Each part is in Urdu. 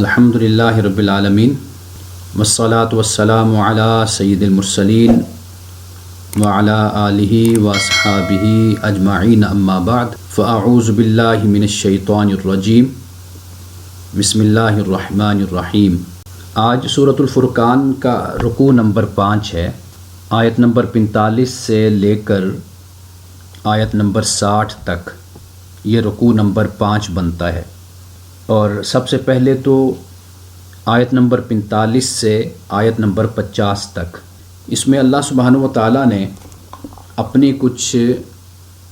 الحمدللہ رب العالمین والصلاة والسلام علی سید المرسلین وعلی آلہ واصحابہ اجمعین اما بعد فاعوذ باللہ من الشیطان الرجیم بسم اللہ الرحمن الرحیم۔ آج سورۃ الفرقان کا رکوع نمبر 5 ہے، آیت نمبر 45 سے لے کر آیت نمبر 60 تک یہ رکوع نمبر 5 بنتا ہے۔ اور سب سے پہلے تو آیت نمبر 45 سے آیت نمبر 50 تک اس میں اللہ سبحانہ و تعالیٰ نے اپنی کچھ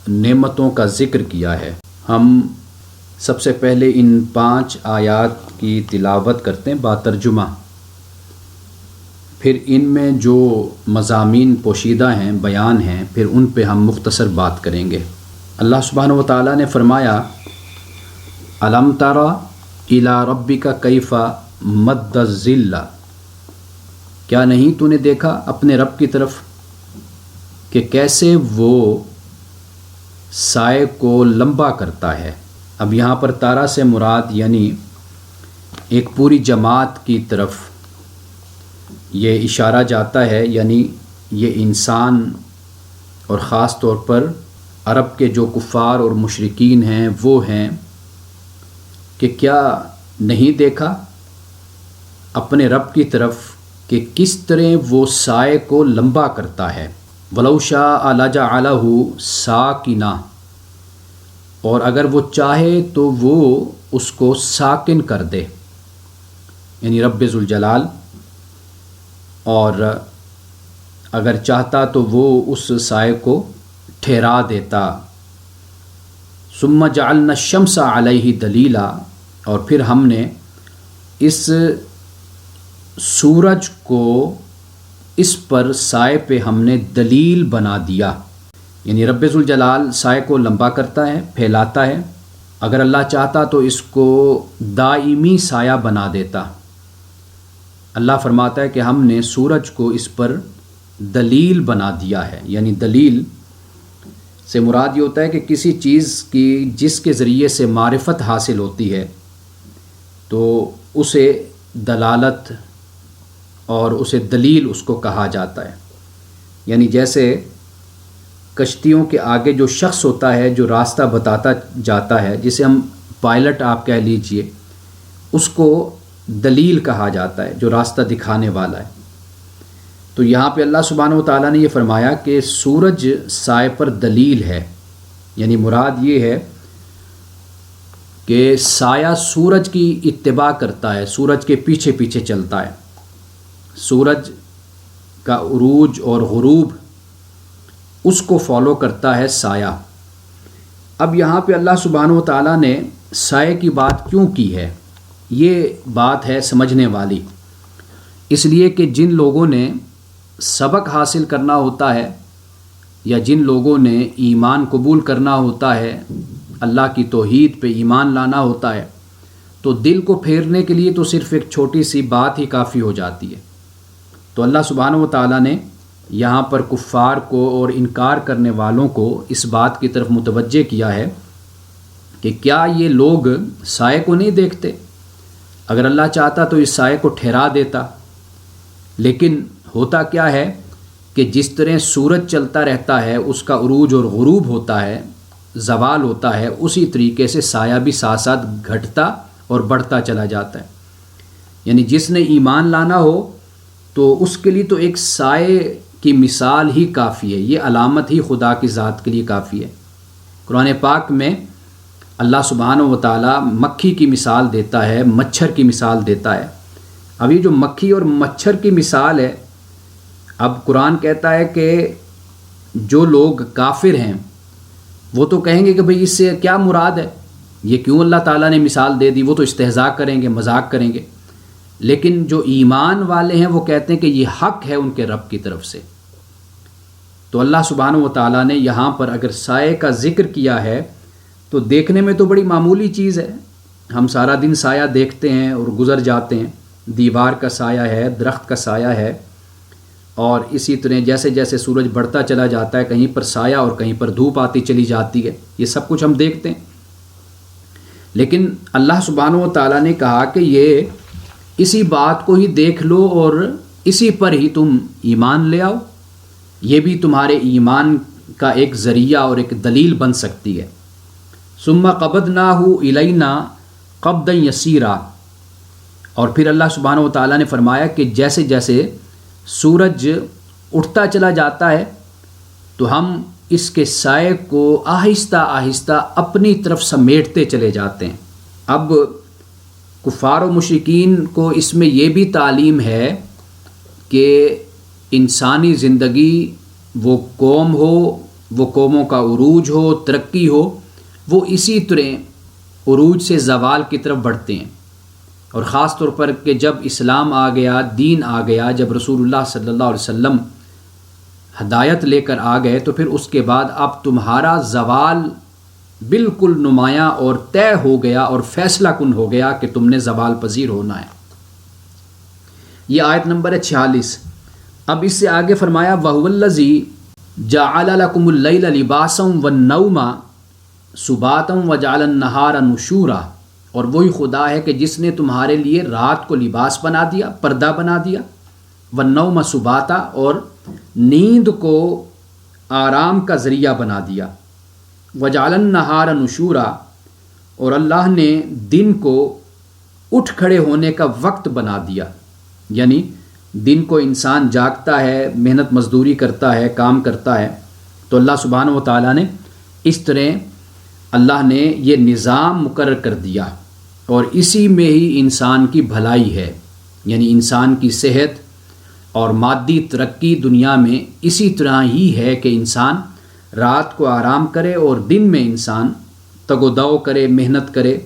نعمتوں کا ذکر کیا ہے۔ ہم سب سے پہلے ان 5 آیات کی تلاوت کرتے ہیں باترجمہ، پھر ان میں جو مضامین پوشیدہ ہیں، بیان ہیں، پھر ان پہ ہم مختصر بات کریں گے۔ اللہ سبحانہ و تعالیٰ نے فرمایا الم تر الی ربک کیف مد الظل، کیا نہیں تو نے دیکھا اپنے رب کی طرف کہ کیسے وہ سائے کو لمبا کرتا ہے۔ اب یہاں پر تارا سے مراد یعنی ایک پوری جماعت کی طرف یہ اشارہ جاتا ہے، یعنی یہ انسان اور خاص طور پر عرب کے جو کفار اور مشرکین ہیں وہ ہیں کہ کیا نہیں دیکھا اپنے رب کی طرف کہ کس طرح وہ سائے کو لمبا کرتا ہے۔ وَلَوْ شَاءَ لَجَعَلَهُ سَاكِنًا، اور اگر وہ چاہے تو وہ اس کو ساکن کر دے، یعنی رب ذوالجلال، اور اگر چاہتا تو وہ اس سائے کو ٹھہرا دیتا۔ ثُمَّ جَعَلْنَا الشَّمْسَ عَلَيْهِ دَلِيلًا، اور پھر ہم نے اس سورج کو اس پر سائے پہ ہم نے دلیل بنا دیا، یعنی رب ذوالجلال سائے کو لمبا کرتا ہے، پھیلاتا ہے، اگر اللہ چاہتا تو اس کو دائمی سایہ بنا دیتا۔ اللہ فرماتا ہے کہ ہم نے سورج کو اس پر دلیل بنا دیا ہے، یعنی دلیل سے مراد یہ ہوتا ہے کہ کسی چیز کی جس کے ذریعے سے معرفت حاصل ہوتی ہے تو اسے دلالت اور اسے دلیل اس کو کہا جاتا ہے۔ یعنی جیسے کشتیوں کے آگے جو شخص ہوتا ہے جو راستہ بتاتا جاتا ہے، جسے ہم پائلٹ آپ کہہ لیجئے، اس کو دلیل کہا جاتا ہے، جو راستہ دکھانے والا ہے۔ تو یہاں پہ اللہ سبحانہ و تعالیٰ نے یہ فرمایا کہ سورج سائے پر دلیل ہے، یعنی مراد یہ ہے کہ سایہ سورج کی اتباع کرتا ہے، سورج کے پیچھے پیچھے چلتا ہے، سورج کا عروج اور غروب اس کو فالو کرتا ہے سایہ۔ اب یہاں پہ اللہ سبحانہ و تعالیٰ نے سائے کی بات کیوں کی ہے؟ یہ بات ہے سمجھنے والی، اس لیے کہ جن لوگوں نے سبق حاصل کرنا ہوتا ہے یا جن لوگوں نے ایمان قبول کرنا ہوتا ہے، اللہ کی توحید پہ ایمان لانا ہوتا ہے، تو دل کو پھیرنے کے لیے تو صرف ایک چھوٹی سی بات ہی کافی ہو جاتی ہے۔ تو اللہ سبحانہ و تعالیٰ نے یہاں پر کفار کو اور انکار کرنے والوں کو اس بات کی طرف متوجہ کیا ہے کہ کیا یہ لوگ سائے کو نہیں دیکھتے؟ اگر اللہ چاہتا تو اس سائے کو ٹھہرا دیتا، لیکن ہوتا کیا ہے کہ جس طرح سورج چلتا رہتا ہے، اس کا عروج اور غروب ہوتا ہے، زوال ہوتا ہے، اسی طریقے سے سایہ بھی ساتھ ساتھ گھٹتا اور بڑھتا چلا جاتا ہے۔ یعنی جس نے ایمان لانا ہو تو اس کے لیے تو ایک سائے کی مثال ہی کافی ہے، یہ علامت ہی خدا کی ذات کے لیے کافی ہے۔ قرآن پاک میں اللہ سبحانہ و تعالیٰ مکھی کی مثال دیتا ہے، مچھر کی مثال دیتا ہے۔ اب یہ جو مکھی اور مچھر کی مثال ہے، اب قرآن کہتا ہے کہ جو لوگ کافر ہیں وہ تو کہیں گے کہ بھئی اس سے کیا مراد ہے، یہ کیوں اللہ تعالیٰ نے مثال دے دی، وہ تو استہزاء کریں گے، مذاق کریں گے۔ لیکن جو ایمان والے ہیں وہ کہتے ہیں کہ یہ حق ہے ان کے رب کی طرف سے۔ تو اللہ سبحانہ و تعالیٰ نے یہاں پر اگر سائے کا ذکر کیا ہے تو دیکھنے میں تو بڑی معمولی چیز ہے، ہم سارا دن سایہ دیکھتے ہیں اور گزر جاتے ہیں، دیوار کا سایہ ہے، درخت کا سایہ ہے، اور اسی طرح جیسے جیسے سورج بڑھتا چلا جاتا ہے کہیں پر سایہ اور کہیں پر دھوپ آتی چلی جاتی ہے، یہ سب کچھ ہم دیکھتے ہیں۔ لیکن اللہ سبحانہ و تعالیٰ نے کہا کہ یہ اسی بات کو ہی دیکھ لو اور اسی پر ہی تم ایمان لے آؤ، یہ بھی تمہارے ایمان کا ایک ذریعہ اور ایک دلیل بن سکتی ہے۔ ثم قبضناہ الینا قبضا یسیرا، اور پھر اللہ سبحانہ و تعالیٰ نے فرمایا کہ جیسے جیسے سورج اٹھتا چلا جاتا ہے تو ہم اس کے سائے کو آہستہ آہستہ اپنی طرف سمیٹتے چلے جاتے ہیں۔ اب کفار و مشرکین کو اس میں یہ بھی تعلیم ہے کہ انسانی زندگی، وہ قوم ہو، وہ قوموں کا عروج ہو، ترقی ہو، وہ اسی طرح عروج سے زوال کی طرف بڑھتے ہیں، اور خاص طور پر کہ جب اسلام آ گیا، دین آ گیا، جب رسول اللہ صلی اللہ علیہ وسلم ہدایت لے کر آ گئے، تو پھر اس کے بعد اب تمہارا زوال بالکل نمایاں اور طے ہو گیا اور فیصلہ کن ہو گیا کہ تم نے زوال پذیر ہونا ہے۔ یہ آیت نمبر ہے 46۔ اب اس سے آگے فرمایا وَهُوَ الَّذِي جَعَلَ لَكُمُ اللَّيْلَ لِبَاسًا وَالنَّوْمَ سُبَاتًا وَجَعَلَ النَّهَارَ نُشُورًا، اور وہی خدا ہے کہ جس نے تمہارے لیے رات کو لباس بنا دیا، پردہ بنا دیا، وَالنَّوْمَ سُبَاتًا، اور نیند کو آرام کا ذریعہ بنا دیا، وَجَعَلَ النَّهَارَ نُشُورًا، اور اللہ نے دن کو اٹھ کھڑے ہونے کا وقت بنا دیا، یعنی دن کو انسان جاگتا ہے، محنت مزدوری کرتا ہے، کام کرتا ہے، تو اللہ سبحانہ و تعالیٰ نے اس طرح اللہ نے یہ نظام مقرر کر دیا، اور اسی میں ہی انسان کی بھلائی ہے، یعنی انسان کی صحت اور مادی ترقی دنیا میں اسی طرح ہی ہے کہ انسان رات کو آرام کرے اور دن میں انسان تگ و دو کرے، محنت کرے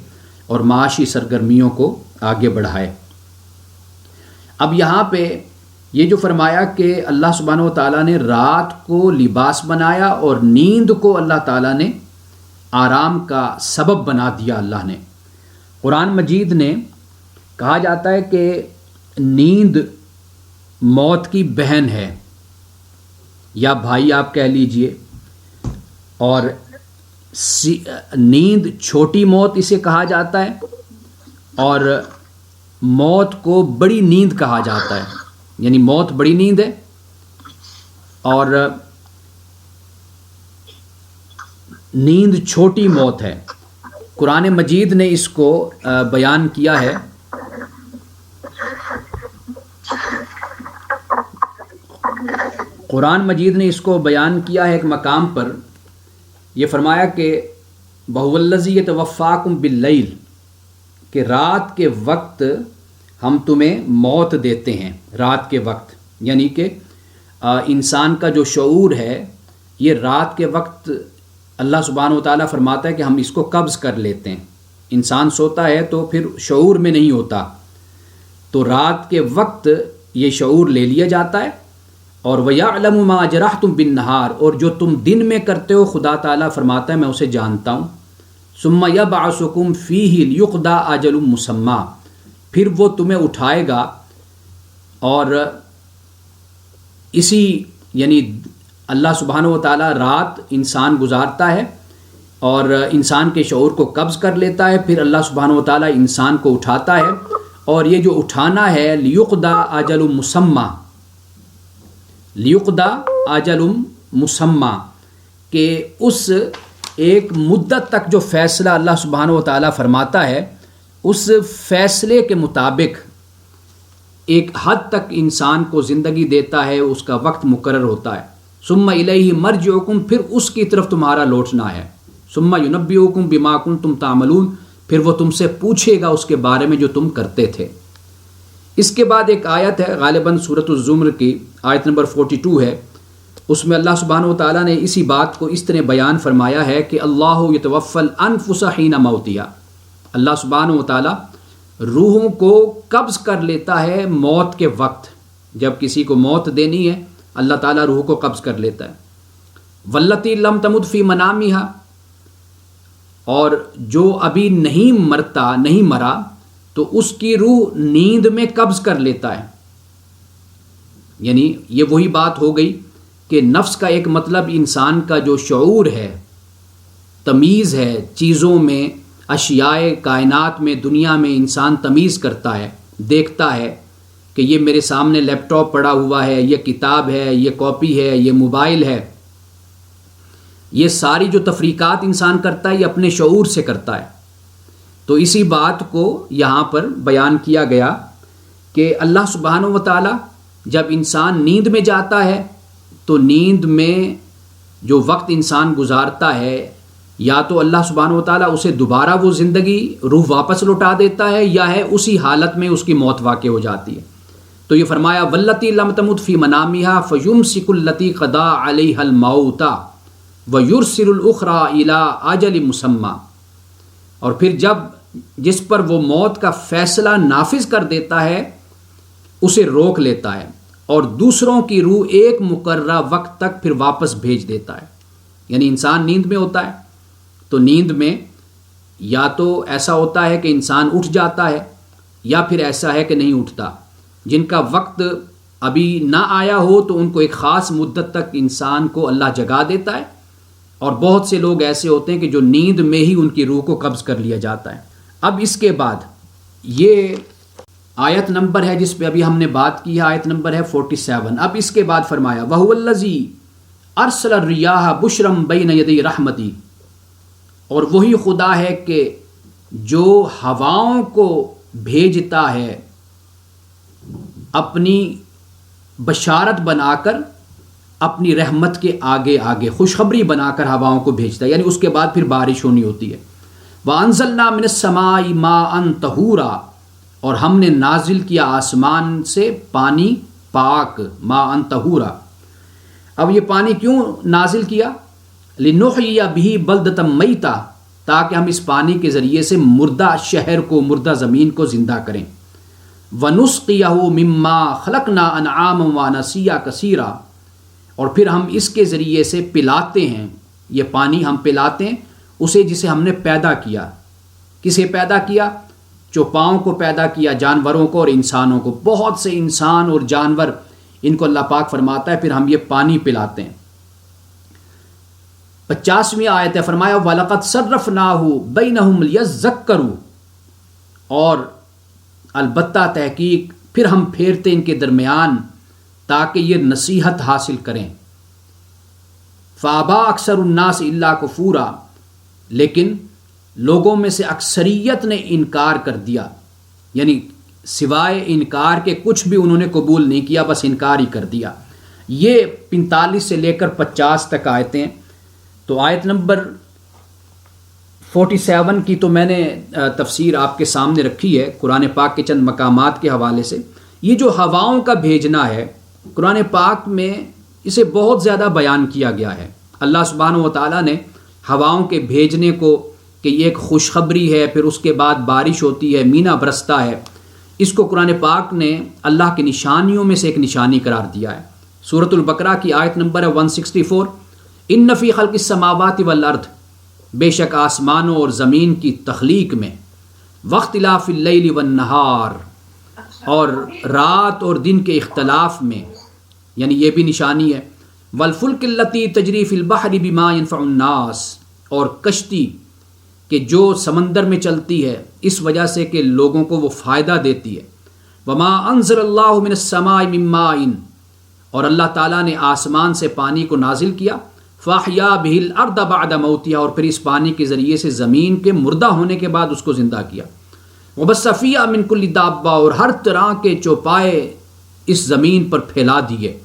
اور معاشی سرگرمیوں کو آگے بڑھائے۔ اب یہاں پہ یہ جو فرمایا کہ اللہ سبحانہ و تعالیٰ نے رات کو لباس بنایا اور نیند کو اللہ تعالیٰ نے آرام کا سبب بنا دیا، اللہ نے قرآن مجید نے کہا جاتا ہے کہ نیند موت کی بہن ہے یا بھائی آپ کہہ لیجئے، اور نیند چھوٹی موت اسے کہا جاتا ہے، اور موت کو بڑی نیند کہا جاتا ہے، یعنی موت بڑی نیند ہے اور نیند چھوٹی موت ہے۔ قرآن مجید نے اس کو بیان کیا ہے، قرآن مجید نے اس کو بیان کیا ہے ایک مقام پر، یہ فرمایا کہ وَهُوَ الَّذِي يَتَوَفَّاكُمْ بِاللَّيْلِ، کہ رات کے وقت ہم تمہیں موت دیتے ہیں، رات کے وقت، یعنی کہ انسان کا جو شعور ہے یہ رات کے وقت اللہ سبحانہ و تعالیٰ فرماتا ہے کہ ہم اس کو قبض کر لیتے ہیں۔ انسان سوتا ہے تو پھر شعور میں نہیں ہوتا، تو رات کے وقت یہ شعور لے لیا جاتا ہے، اور وَيَعْلَمُ مَا جَرَحْتُمْ بِالنَّهَارِ، اور جو تم دن میں کرتے ہو خدا تعالیٰ فرماتا ہے میں اسے جانتا ہوں۔ ثُمَّ يَبْعَثُكُمْ فِيهِ لِيُقْضَىٰ أَجَلٌ مُّسَمًّى، پھر وہ تمہیں اٹھائے گا، اور اسی یعنی اللہ سبحانہ و تعالیٰ رات انسان گزارتا ہے اور انسان کے شعور کو قبض کر لیتا ہے، پھر اللہ سبحانہ و تعالیٰ انسان کو اٹھاتا ہے، اور یہ جو اٹھانا ہے لِيُقْضَىٰ أَجَلٌ مُّسَمًّى، لِيُقْضَىٰ أَجَلٌ مُّسَمًّى، کہ اس ایک مدت تک جو فیصلہ اللہ سبحانہ و تعالیٰ فرماتا ہے، اس فیصلے کے مطابق ایک حد تک انسان کو زندگی دیتا ہے، اس کا وقت مقرر ہوتا ہے۔ ثم الیہ مرجعکم، پھر اس کی طرف تمہارا لوٹنا ہے۔ ثم ینبئکم بما کنتم تعملون، پھر وہ تم سے پوچھے گا اس کے بارے میں جو تم کرتے تھے۔ اس کے بعد ایک آیت ہے غالباً سورۃ الزمر کی آیت نمبر 42 ہے، اس میں اللہ سبحانہ و تعالیٰ نے اسی بات کو اس طرح بیان فرمایا ہے کہ اللہ یتوفی الانفس حین موتہا، اللہ سبحانہ و تعالیٰ روحوں کو قبض کر لیتا ہے موت کے وقت، جب کسی کو موت دینی ہے اللہ تعالیٰ روح کو قبض کر لیتا ہے۔ واللتی لم تمت فی منامہا، اور جو ابھی نہیں مرتا، نہیں مرا، تو اس کی روح نیند میں قبض کر لیتا ہے۔ یعنی یہ وہی بات ہو گئی کہ نفس کا ایک مطلب انسان کا جو شعور ہے، تمیز ہے، چیزوں میں اشیاء کائنات میں دنیا میں انسان تمیز کرتا ہے، دیکھتا ہے کہ یہ میرے سامنے لیپ ٹاپ پڑا ہوا ہے، یہ کتاب ہے، یہ کاپی ہے، یہ موبائل ہے، یہ ساری جو تفریقات انسان کرتا ہے یہ اپنے شعور سے کرتا ہے۔ تو اسی بات کو یہاں پر بیان کیا گیا کہ اللہ سبحانہ و تعالی جب انسان نیند میں جاتا ہے تو نیند میں جو وقت انسان گزارتا ہے یا تو اللہ سبحانہ و تعالیٰ اسے دوبارہ وہ زندگی روح واپس لوٹا دیتا ہے یا ہے اسی حالت میں اس کی موت واقع ہو جاتی ہے۔ تو یہ فرمایا واللتی لم تمت فی منامہا فیمسک التی قضا علیہا الموت ویرسل الاخری الی اجل مسمی، اور پھر جس پر وہ موت کا فیصلہ نافذ کر دیتا ہے اسے روک لیتا ہے اور دوسروں کی روح ایک مقررہ وقت تک پھر واپس بھیج دیتا ہے۔ یعنی انسان نیند میں ہوتا ہے تو نیند میں یا تو ایسا ہوتا ہے کہ انسان اٹھ جاتا ہے یا پھر ایسا ہے کہ نہیں اٹھتا۔ جن کا وقت ابھی نہ آیا ہو تو ان کو ایک خاص مدت تک انسان کو اللہ جگا دیتا ہے، اور بہت سے لوگ ایسے ہوتے ہیں کہ جو نیند میں ہی ان کی روح کو قبض کر لیا جاتا ہے۔ اب اس کے بعد یہ آیت نمبر ہے جس پہ ابھی ہم نے بات کی ہے، آیت نمبر ہے 47۔ اب اس کے بعد فرمایا وَهُوَ الَّذِي أَرْسَلَ الرِّيَاحَ بُشْرًا بَيْنَ يَدَيْ رَحْمَتِهِ، اور وہی خدا ہے کہ جو ہواؤں کو بھیجتا ہے اپنی بشارت بنا کر، اپنی رحمت کے آگے آگے خوشخبری بنا کر ہواؤں کو بھیجتا ہے، یعنی اس کے بعد پھر بارش ہونی ہوتی ہے۔ وَأَنزَلْنَا مِنَ السَّمَاءِ مَاءً طَهُورًا، اور ہم نے نازل کیا آسمان سے پانی پاک، ماءً طہورا۔ اب یہ پانی کیوں نازل کیا؟ لِنُحْيِيَ بِهِ بَلْدَةً مَيْتًا، تاکہ ہم اس پانی کے ذریعے سے مردہ شہر کو، مردہ زمین کو زندہ کریں۔ وَنُسْقِيَهُ مِمَّا خَلَقْنَا أَنْعَامًا وَأَنَاسِيَّ كَثِيرًا، اور پھر ہم اس کے ذریعے سے پلاتے ہیں، یہ پانی ہم پلاتے ہیں اسے جسے ہم نے پیدا کیا۔ کسے پیدا کیا؟ چوپاؤں کو پیدا کیا، جانوروں کو اور انسانوں کو، بہت سے انسان اور جانور ان کو اللہ پاک فرماتا ہے پھر ہم یہ پانی پلاتے ہیں۔ 50ویں آیت ہے، فرمایا وَلَقَدْ صَرَّفْنَاهُ بَيْنَهُمْ لِيَذَّكَّرُوا، اور البتہ تحقیق پھر ہم پھیرتے ان کے درمیان تاکہ یہ نصیحت حاصل کریں۔ فَأَبَى أَكْثَرُ النَّاسِ إِلَّا كُفُورًا، لیکن لوگوں میں سے اکثریت نے انکار کر دیا، یعنی سوائے انکار کے کچھ بھی انہوں نے قبول نہیں کیا، بس انکار ہی کر دیا۔ یہ 45 سے لے کر 50 تک آیتیں۔ تو آیت نمبر 47 کی تو میں نے تفسیر آپ کے سامنے رکھی ہے قرآن پاک کے چند مقامات کے حوالے سے۔ یہ جو ہواؤں کا بھیجنا ہے قرآن پاک میں اسے بہت زیادہ بیان کیا گیا ہے۔ اللہ سبحانہ و تعالیٰ نے ہواؤں کے بھیجنے کو کہ یہ ایک خوشخبری ہے، پھر اس کے بعد بارش ہوتی ہے، مینا برستا ہے، اس کو قرآن پاک نے اللہ کی نشانیوں میں سے ایک نشانی قرار دیا ہے۔ سورۃ البقرہ کی آیت نمبر ہے 164، ان فی خلق السماوات والارض، بے شک آسمانوں اور زمین کی تخلیق میں، واختلاف اللیل والنہار، اور رات اور دن کے اختلاف میں، یعنی یہ بھی نشانی ہے، والفلک التی تجری فی البحر بما ينفع الناس، اور کشتی کہ جو سمندر میں چلتی ہے اس وجہ سے کہ لوگوں کو وہ فائدہ دیتی ہے۔ وما انزل اللہ من السماء من ماء، اور اللہ تعالیٰ نے آسمان سے پانی کو نازل کیا، فاحیا بہ الارض بعد موتها، اور پھر اس پانی کے ذریعے سے زمین کے مردہ ہونے کے بعد اس کو زندہ کیا۔ وبث فیہا من کل دابہ، اور ہر طرح کے چوپائے اس زمین پر پھیلا دیے۔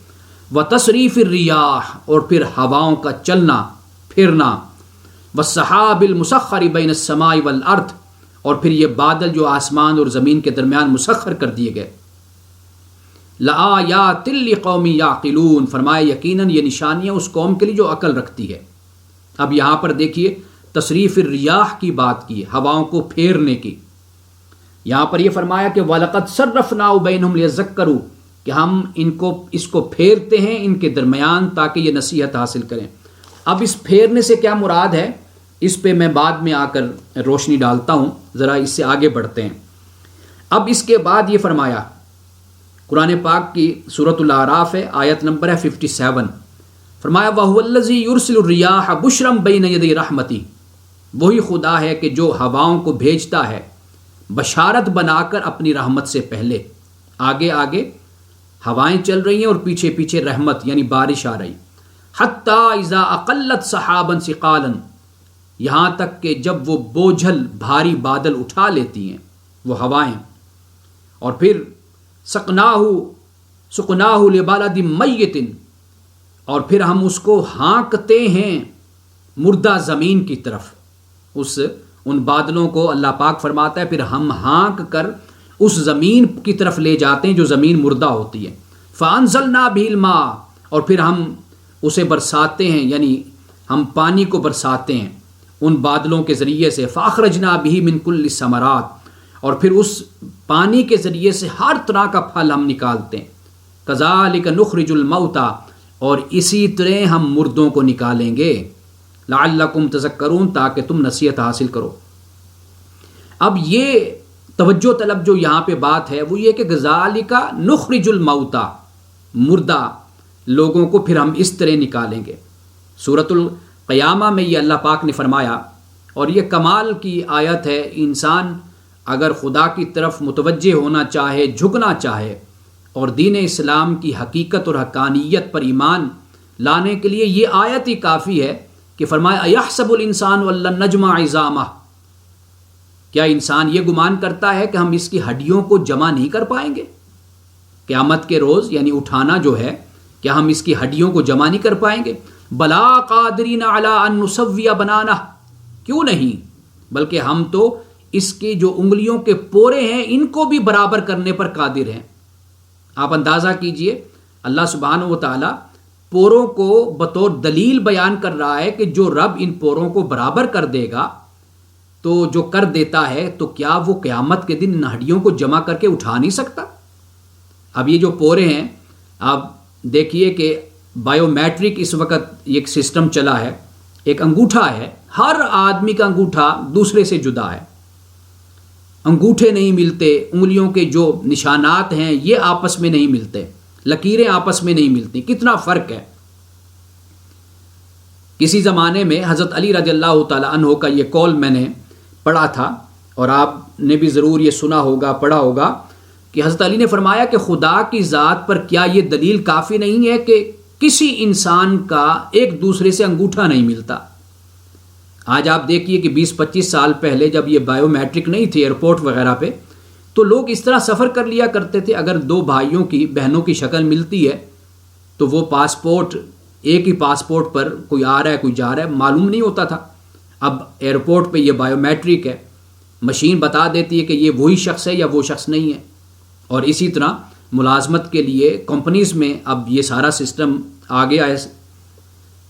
وتصریف الریاح، اور پھر ہواؤں کا چلنا پھرنا۔ والسحاب المسخر بین السماء والارض، اور پھر یہ بادل جو آسمان اور زمین کے درمیان مسخر کر دیے گئے۔ لآیات لقوم یعقلون، فرمایا یقیناً یہ نشانیاں اس قوم کے لیے جو عقل رکھتی ہے۔ اب یہاں پر دیکھیے تصریف الریاح کی بات کی، ہواؤں کو پھیرنے کی۔ یہاں پر یہ فرمایا کہ وَلَقَدْ صَرَّفْنَاهُ بَيْنَهُمْ لِيَذَّكَّرُوا، کہ ہم اس کو پھیرتے ہیں ان کے درمیان تاکہ یہ نصیحت حاصل کریں۔ اب اس پھیرنے سے کیا مراد ہے اس پہ میں بعد میں آ کر روشنی ڈالتا ہوں، ذرا اس سے آگے بڑھتے ہیں۔ اب اس کے بعد یہ فرمایا قرآن پاک کی سورۃ الاعراف ہے، آیت نمبر ہے 57، فرمایا وَهُوَ الَّذِي يُرْسِلُ الرِّيَاحَ بُشْرًا بَيْنَ يَدَيْ رَحْمَتِهِ وہی خدا ہے کہ جو ہواؤں کو بھیجتا ہے بشارت بنا کر اپنی رحمت سے پہلے. آگے آگے ہوائیں چل رہی ہیں اور پیچھے پیچھے رحمت یعنی بارش آ رہی. حتی اذا اقلت سحابا ثقالا، یہاں تک کہ جب وہ بوجھل بھاری بادل اٹھا لیتی ہیں وہ ہوائیں. اور پھر سقناہ لبلد میت، اور پھر ہم اس کو ہانکتے ہیں مردہ زمین کی طرف. ان بادلوں کو اللہ پاک فرماتا ہے پھر ہم ہانک کر اس زمین کی طرف لے جاتے ہیں جو زمین مردہ ہوتی ہے. فانزلنا بہ الماء، اور پھر ہم اسے برساتے ہیں یعنی ہم پانی کو برساتے ہیں ان بادلوں کے ذریعے سے. فاخرجنا بہ من کل الثمرات، اور پھر اس پانی کے ذریعے سے ہر طرح کا پھل ہم نکالتے ہیں. کذالک نخرج الموتى، اور اسی طرح ہم مردوں کو نکالیں گے. لعلکم تذکرون، تاکہ تم نصیحت حاصل کرو. اب یہ توجہ طلب جو یہاں پہ بات ہے وہ یہ کہ کذالک نخرج الموتى، مردہ لوگوں کو پھر ہم اس طرح نکالیں گے. سورۃ القیامہ میں یہ اللہ پاک نے فرمایا، اور یہ کمال کی آیت ہے. انسان اگر خدا کی طرف متوجہ ہونا چاہے، جھکنا چاہے اور دین اسلام کی حقیقت اور حقانیت پر ایمان لانے کے لیے یہ آیت ہی کافی ہے کہ فرمایا ایحسب الانسان ان لن نجمع عظامہ، کیا انسان یہ گمان کرتا ہے کہ ہم اس کی ہڈیوں کو جمع نہیں کر پائیں گے قیامت کے روز؟ یعنی اٹھانا جو ہے، کیا ہم اس کی ہڈیوں کو جمع نہیں کر پائیں گے؟ بلا قادرین علی ان نسوی بنانہ، کیوں نہیں، بلکہ ہم تو اس کی جو انگلیوں کے پورے ہیں ان کو بھی برابر کرنے پر قادر ہیں. آپ اندازہ کیجئے اللہ سبحانہ و تعالی پوروں کو بطور دلیل بیان کر رہا ہے کہ جو رب ان پوروں کو برابر کر دے گا تو جو کر دیتا ہے، تو کیا وہ قیامت کے دن ان ہڈیوں کو جمع کر کے اٹھا نہیں سکتا؟ اب یہ جو پورے ہیں، آپ دیکھیے کہ بایو میٹرک اس وقت ایک سسٹم چلا ہے. ایک انگوٹھا ہے، ہر آدمی کا انگوٹھا دوسرے سے جدا ہے، انگوٹھے نہیں ملتے، انگلیوں کے جو نشانات ہیں یہ آپس میں نہیں ملتے، لکیریں آپس میں نہیں ملتی. کتنا فرق ہے. کسی زمانے میں حضرت علی رضی اللہ تعالی عنہ کا یہ قول میں نے پڑھا تھا، اور آپ نے بھی ضرور یہ سنا ہوگا، پڑھا ہوگا، کہ حضرت علی نے فرمایا کہ خدا کی ذات پر کیا یہ دلیل کافی نہیں ہے کہ کسی انسان کا ایک دوسرے سے انگوٹھا نہیں ملتا. آج آپ دیکھیے کہ 20-25 سال پہلے جب یہ بایو میٹرک نہیں تھی ایئرپورٹ وغیرہ پہ، تو لوگ اس طرح سفر کر لیا کرتے تھے. اگر دو بھائیوں کی بہنوں کی شکل ملتی ہے تو وہ پاسپورٹ، ایک ہی پاسپورٹ پر کوئی آ رہا ہے کوئی جا رہا ہے، معلوم نہیں ہوتا تھا. اب ایئرپورٹ پہ یہ بایو میٹرک ہے، مشین بتا دیتی ہے کہ یہ وہی شخص ہے یا وہ شخص نہیں ہے. اور اسی طرح ملازمت کے لیے کمپنیز میں اب یہ سارا سسٹم آ گیا ہے.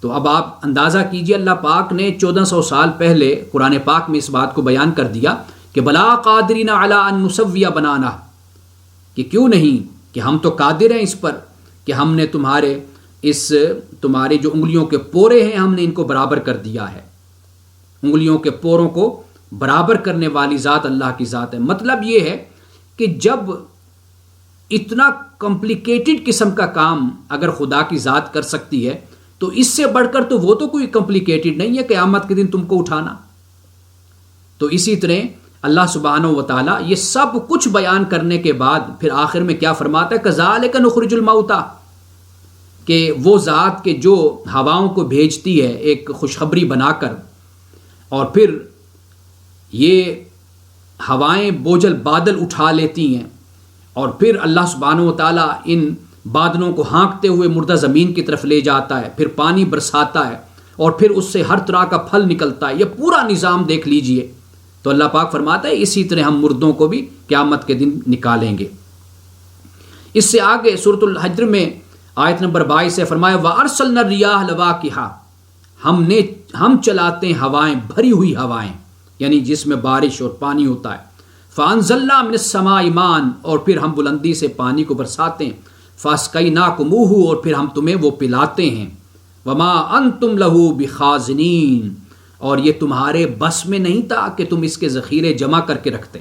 تو اب آپ اندازہ کیجئے اللہ پاک نے 1400 سال پہلے قرآن پاک میں اس بات کو بیان کر دیا کہ بلا قادرین علی ان نسوی بنانہ، کہ کیوں نہیں، کہ ہم تو قادر ہیں اس پر کہ ہم نے تمہارے جو انگلیوں کے پورے ہیں ہم نے ان کو برابر کر دیا ہے. انگلیوں کے پوروں کو برابر کرنے والی ذات اللہ کی ذات ہے. مطلب یہ ہے کہ جب اتنا کمپلیکیٹڈ قسم کا کام اگر خدا کی ذات کر سکتی ہے تو اس سے بڑھ کر تو وہ تو کوئی کمپلیکیٹڈ نہیں ہے قیامت کے دن تم کو اٹھانا. تو اسی طرح اللہ سبحانہ و تعالیٰ یہ سب کچھ بیان کرنے کے بعد پھر آخر میں کیا فرماتا ہے، کذالک نخرج الموتى، کہ وہ ذات کے جو ہواؤں کو بھیجتی ہے ایک خوشخبری بنا کر، اور پھر یہ ہوائیں بوجھل بادل اٹھا لیتی ہیں، اور پھر اللہ سبحانہ و تعالیٰ ان بادلوں کو ہانکتے ہوئے مردہ زمین کی طرف لے جاتا ہے، پھر پانی برساتا ہے، اور پھر اس سے ہر طرح کا پھل نکلتا ہے. یہ پورا نظام دیکھ لیجئے. تو اللہ پاک فرماتا ہے اسی طرح ہم مردوں کو بھی قیامت کے دن نکالیں گے. اس سے آگے سورۃ الحجر میں آیت نمبر 22 سے فرمایا وَأَرْسَلْنَا الرِّيَاحَ لَوَاقِحَ، ہم چلاتے ہیں ہوائیں، بھری ہوئی ہوائیں، یعنی جس میں بارش اور پانی ہوتا ہے. فَأَنزَلْنَا مِنَ السَّمَاءِ مَاءً، اور پھر ہم بلندی سے پانی کو برساتے ہیں. فَأَسْقَيْنَاكُمُوهُ، اور پھر ہم تمہیں وہ پلاتے ہیں. وَمَا أَنْتُمْ لَهُ بِخَازِنِينَ، اور یہ تمہارے بس میں نہیں تھا کہ تم اس کے ذخیرے جمع کر کے رکھتے.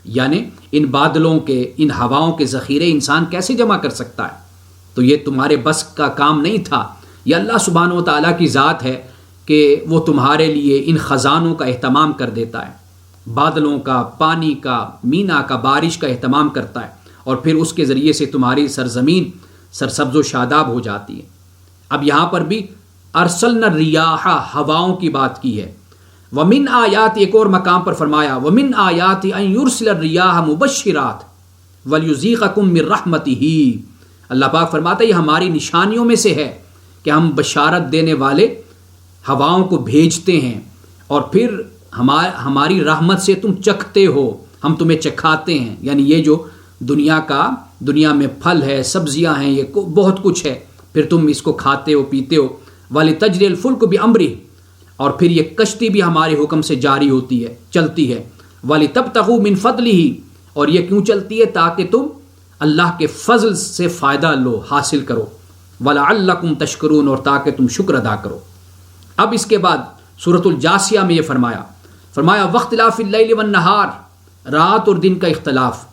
یعنی ان بادلوں کے، ان ہواؤں کے ذخیرے انسان کیسے جمع کر سکتا ہے؟ تو یہ تمہارے بس کا کام نہیں تھا. یہ اللہ سبحانہ و تعالیٰ کی ذات ہے کہ وہ تمہارے لیے ان خزانوں کا اہتمام کر دیتا ہے، بادلوں کا، پانی کا، مینا کا، بارش کا اہتمام کرتا ہے، اور پھر اس کے ذریعے سے تمہاری سرزمین سرسبز و شاداب ہو جاتی ہے۔ اب یہاں پر بھی ارسلنا الریاح، ہواؤں کی بات کی ہے۔ ومن آیات، ایک اور مقام پر فرمایا ومن آیات ان یرسل الریاح مبشرات ولیذیقکم من رحمتہ، اللہ پاک فرماتا ہے یہ ہماری نشانیوں میں سے ہے کہ ہم بشارت دینے والے ہواؤں کو بھیجتے ہیں، اور پھر ہماری رحمت سے تم چکھتے ہو، ہم تمہیں چکھاتے ہیں، یعنی یہ جو دنیا میں پھل ہے، سبزیاں ہیں، یہ بہت کچھ ہے، پھر تم اس کو کھاتے ہو، پیتے ہو۔ وَلِتَجْرِيَ الْفُلْكُ بِأَمْرِهِ، اور پھر یہ کشتی بھی ہمارے حکم سے جاری ہوتی ہے، چلتی ہے۔ وَلِتَبْتَغُوا مِنْ فَضْلِهِ، اور یہ کیوں چلتی ہے؟ تاکہ تم اللہ کے فضل سے فائدہ لو، حاصل کرو۔ وَلَعَلَّكُمْ تَشْكُرُونَ، اور تاکہ تم شکر ادا کرو۔ اب اس کے بعد سورۃ الجاثیہ میں یہ فرمایا وَاخْتِلَافِ اللَّيْلِ وَالنَّهَارِ، رات اور دن کا اختلاف۔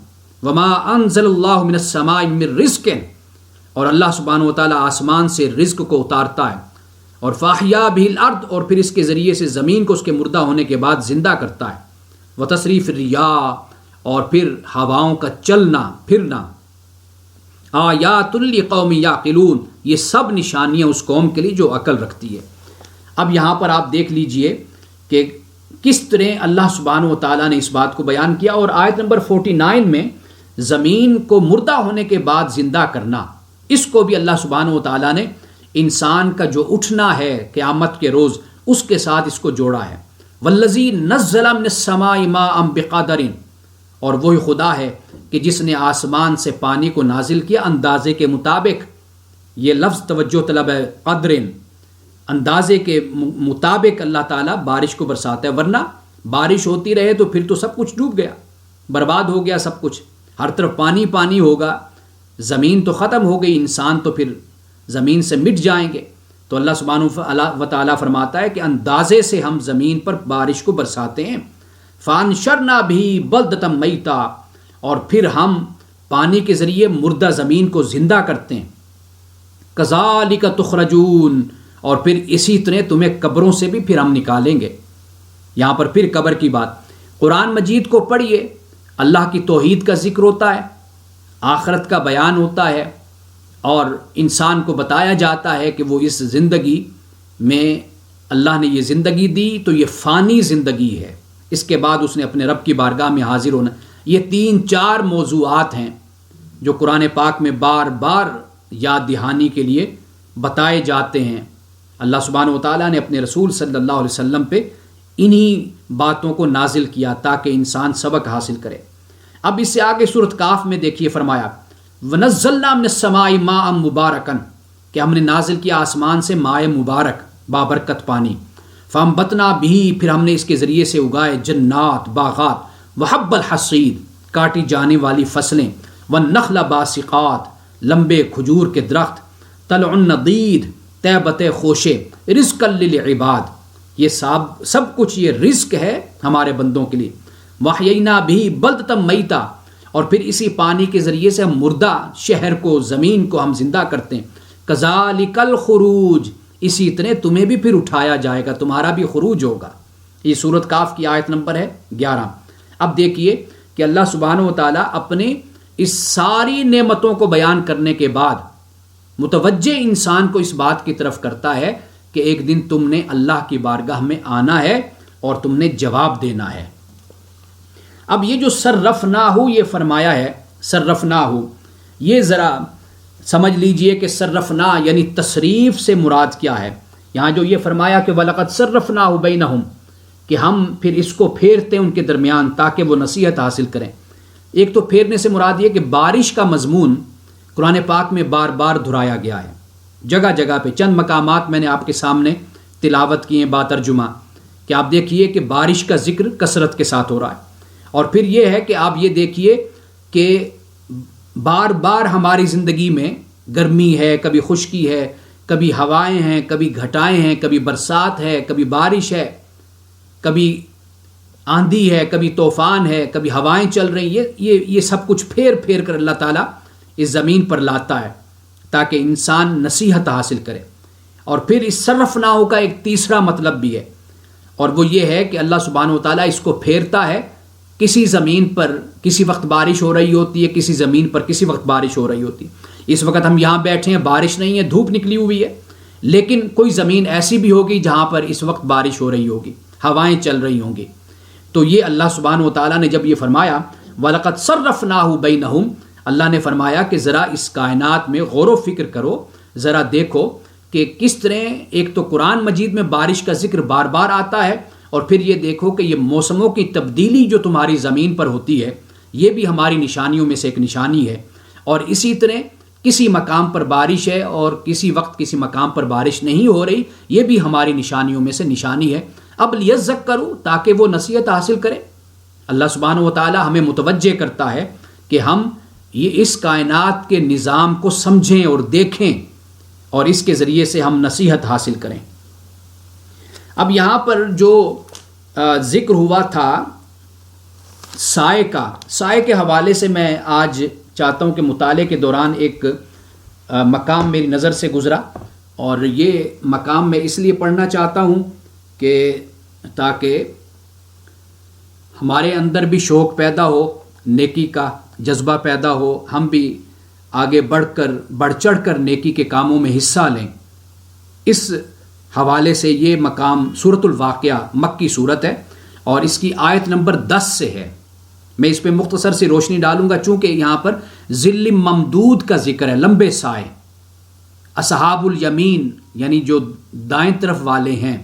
وَمَا أَنزَلَ اللَّهُ مِنَ السَّمَاءِ مِن رِزْقٍ، اور اللہ سبحانہ وتعالیٰ آسمان سے رزق کو اتارتا ہے، اور فَأَحْيَا بِهِ الْأَرْضَ، اور پھر اس کے ذریعے سے زمین کو اس کے مردہ ہونے کے بعد زندہ کرتا ہے۔ وَتَصْرِيفِ الرِّيَاحِ، اور پھر ہواؤں کا چلنا پھرنا۔ آیاتٌ لِقَوْمٍ یعقلون، یہ سب نشانیاں اس قوم کے لیے جو عقل رکھتی ہے۔ اب یہاں پر آپ دیکھ لیجئے کہ کس طرح اللہ سبحانہ و تعالیٰ نے اس بات کو بیان کیا، اور آیت نمبر 49 میں زمین کو مردہ ہونے کے بعد زندہ کرنا، اس کو بھی اللہ سبحانہ و تعالیٰ نے انسان کا جو اٹھنا ہے قیامت کے روز، اس کے ساتھ اس کو جوڑا ہے۔ والذی نزل من السماء ماء بقدر، اور وہی خدا ہے کہ جس نے آسمان سے پانی کو نازل کیا اندازے کے مطابق۔ یہ لفظ توجہ طلب ہے، قدر، اندازے کے مطابق اللہ تعالیٰ بارش کو برساتا ہے، ورنہ بارش ہوتی رہے تو پھر تو سب کچھ ڈوب گیا، برباد ہو گیا سب کچھ، ہر طرف پانی پانی ہوگا، زمین تو ختم ہو گئی، انسان تو پھر زمین سے مٹ جائیں گے۔ تو اللہ سبحانہ و تعالیٰ فرماتا ہے کہ اندازے سے ہم زمین پر بارش کو برساتے ہیں۔ فَأَنشَرْنَا بِهِ بَلْدَةً مَيْتًا، اور پھر ہم پانی کے ذریعے مردہ زمین کو زندہ کرتے ہیں۔ كَذَلِكَ تُخْرَجُونَ، اور پھر اسی طرح تمہیں قبروں سے بھی پھر ہم نکالیں گے۔ یہاں پر پھر قبر کی بات، قرآن مجید کو پڑھیے، اللہ کی توحید کا ذکر ہوتا ہے، آخرت کا بیان ہوتا ہے، اور انسان کو بتایا جاتا ہے کہ وہ اس زندگی میں اللہ نے یہ زندگی دی تو یہ فانی زندگی ہے، اس کے بعد اس نے اپنے رب کی بارگاہ میں حاضر ہونا۔ یہ 3-4 موضوعات ہیں جو قرآن پاک میں بار بار یاد دہانی کے لیے بتائے جاتے ہیں۔ اللہ سبحانہ و تعالیٰ نے اپنے رسول صلی اللہ علیہ وسلم پہ انہی باتوں کو نازل کیا تاکہ انسان سبق حاصل کرے۔ اب اس سے آگے سورۃ کاف میں دیکھیے فرمایا وَنَزَّلْنَا مِنَ السَّمَاءِ مَاءً مُبَارَكًا، کہ ہم نے نازل کیا آسمان سے مائع مبارک، بابرکت پانی۔ فَأَنبَتْنَا بِهِ، پھر ہم نے اس کے ذریعے سے اگائے جنات، باغات، وَحَبَّ الْحَصِيدِ، کاٹی جانے والی فصلیں، وَالنَّخْلَ بَاسِقَاتٍ، لمبے کھجور کے درخت، طَلْعٌ نَضِيدٌ، طیبت خوشے، رزقًا لِلْعِبَادِ، یہ سب کچھ یہ رزق ہے ہمارے بندوں کے لیے۔ وَأَحْيَيْنَا بِهِ بَلْدَةً مَيْتًا، اور پھر اسی پانی کے ذریعے سے ہم مردہ شہر کو، زمین کو ہم زندہ کرتے ہیں۔ کذالک الخروج، اسی طرح تمہیں بھی پھر اٹھایا جائے گا، تمہارا بھی خروج ہوگا۔ یہ سورۃ کاف کی آیت نمبر ہے 11۔ اب دیکھیے کہ اللہ سبحانہ و تعالیٰ اپنے اس ساری نعمتوں کو بیان کرنے کے بعد متوجہ انسان کو اس بات کی طرف کرتا ہے کہ ایک دن تم نے اللہ کی بارگاہ میں آنا ہے اور تم نے جواب دینا ہے۔ اب یہ جو صرفناہ یہ فرمایا ہے، صرفناہ، یہ ذرا سمجھ لیجئے کہ صرفنا یعنی تصریف سے مراد کیا ہے۔ یہاں جو یہ فرمایا کہ وَلَقَدْ صَرَّفْنَاهُ بَيْنَهُمْ، کہ ہم پھر اس کو پھیرتے ہیں ان کے درمیان تاکہ وہ نصیحت حاصل کریں۔ ایک تو پھیرنے سے مراد یہ کہ بارش کا مضمون قرآن پاک میں بار بار دہرایا گیا ہے، جگہ جگہ پہ۔ چند مقامات میں نے آپ کے سامنے تلاوت کیے با ترجمہ، کہ آپ دیکھیے کہ بارش کا ذکر کثرت کے ساتھ ہو رہا ہے، اور پھر یہ ہے کہ آپ یہ دیکھیے کہ بار بار ہماری زندگی میں گرمی ہے، کبھی خشکی ہے، کبھی ہوائیں ہیں، کبھی گھٹائیں ہیں، کبھی برسات ہے، کبھی بارش ہے، کبھی آندھی ہے، کبھی طوفان ہے، کبھی ہوائیں چل رہی ہیں۔ یہ سب کچھ پھیر پھیر کر اللہ تعالیٰ اس زمین پر لاتا ہے تاکہ انسان نصیحت حاصل کرے۔ اور پھر اس صرفناہ کا ایک تیسرا مطلب بھی ہے، اور وہ یہ ہے کہ اللہ سبحانہ و تعالیٰ اس کو پھیرتا ہے کسی زمین پر کسی وقت بارش ہو رہی ہوتی ہے، کسی زمین پر کسی وقت بارش ہو رہی ہوتی ہے۔ اس وقت ہم یہاں بیٹھے ہیں، بارش نہیں ہے، دھوپ نکلی ہوئی ہے، لیکن کوئی زمین ایسی بھی ہوگی جہاں پر اس وقت بارش ہو رہی ہوگی، ہوائیں چل رہی ہوں گی۔ تو یہ اللہ سبحانہ و تعالیٰ نے جب یہ فرمایا وَلَقَدْ صَرَّفْنَاهُ بَيْنَهُمْ، اللہ نے فرمایا کہ ذرا اس کائنات میں غور و فکر کرو، ذرا دیکھو کہ کس طرح ایک تو قرآن مجید میں بارش کا ذکر بار بار آتا ہے، اور پھر یہ دیکھو کہ یہ موسموں کی تبدیلی جو تمہاری زمین پر ہوتی ہے یہ بھی ہماری نشانیوں میں سے ایک نشانی ہے، اور اسی طرح کسی مقام پر بارش ہے اور کسی وقت کسی مقام پر بارش نہیں ہو رہی، یہ بھی ہماری نشانیوں میں سے نشانی ہے۔ اب لیذکروا، تاکہ وہ نصیحت حاصل کرے۔ اللہ سبحانہ و تعالی ہمیں متوجہ کرتا ہے کہ ہم یہ اس کائنات کے نظام کو سمجھیں اور دیکھیں، اور اس کے ذریعے سے ہم نصیحت حاصل کریں۔ اب یہاں پر جو ذکر ہوا تھا سائے کا، سائے کے حوالے سے میں آج چاہتا ہوں کہ مطالعے کے دوران ایک مقام میری نظر سے گزرا، اور یہ مقام میں اس لیے پڑھنا چاہتا ہوں کہ تاکہ ہمارے اندر بھی شوق پیدا ہو، نیکی کا جذبہ پیدا ہو، ہم بھی آگے بڑھ چڑھ کر نیکی کے کاموں میں حصہ لیں۔ اس حوالے سے یہ مقام سورۃ الواقعہ مکی صورت ہے، اور اس کی آیت نمبر 10 سے ہے۔ میں اس پہ مختصر سی روشنی ڈالوں گا، چونکہ یہاں پر ذل ممدود کا ذکر ہے، لمبے سائے۔ اصحاب الیمین یعنی جو دائیں طرف والے ہیں،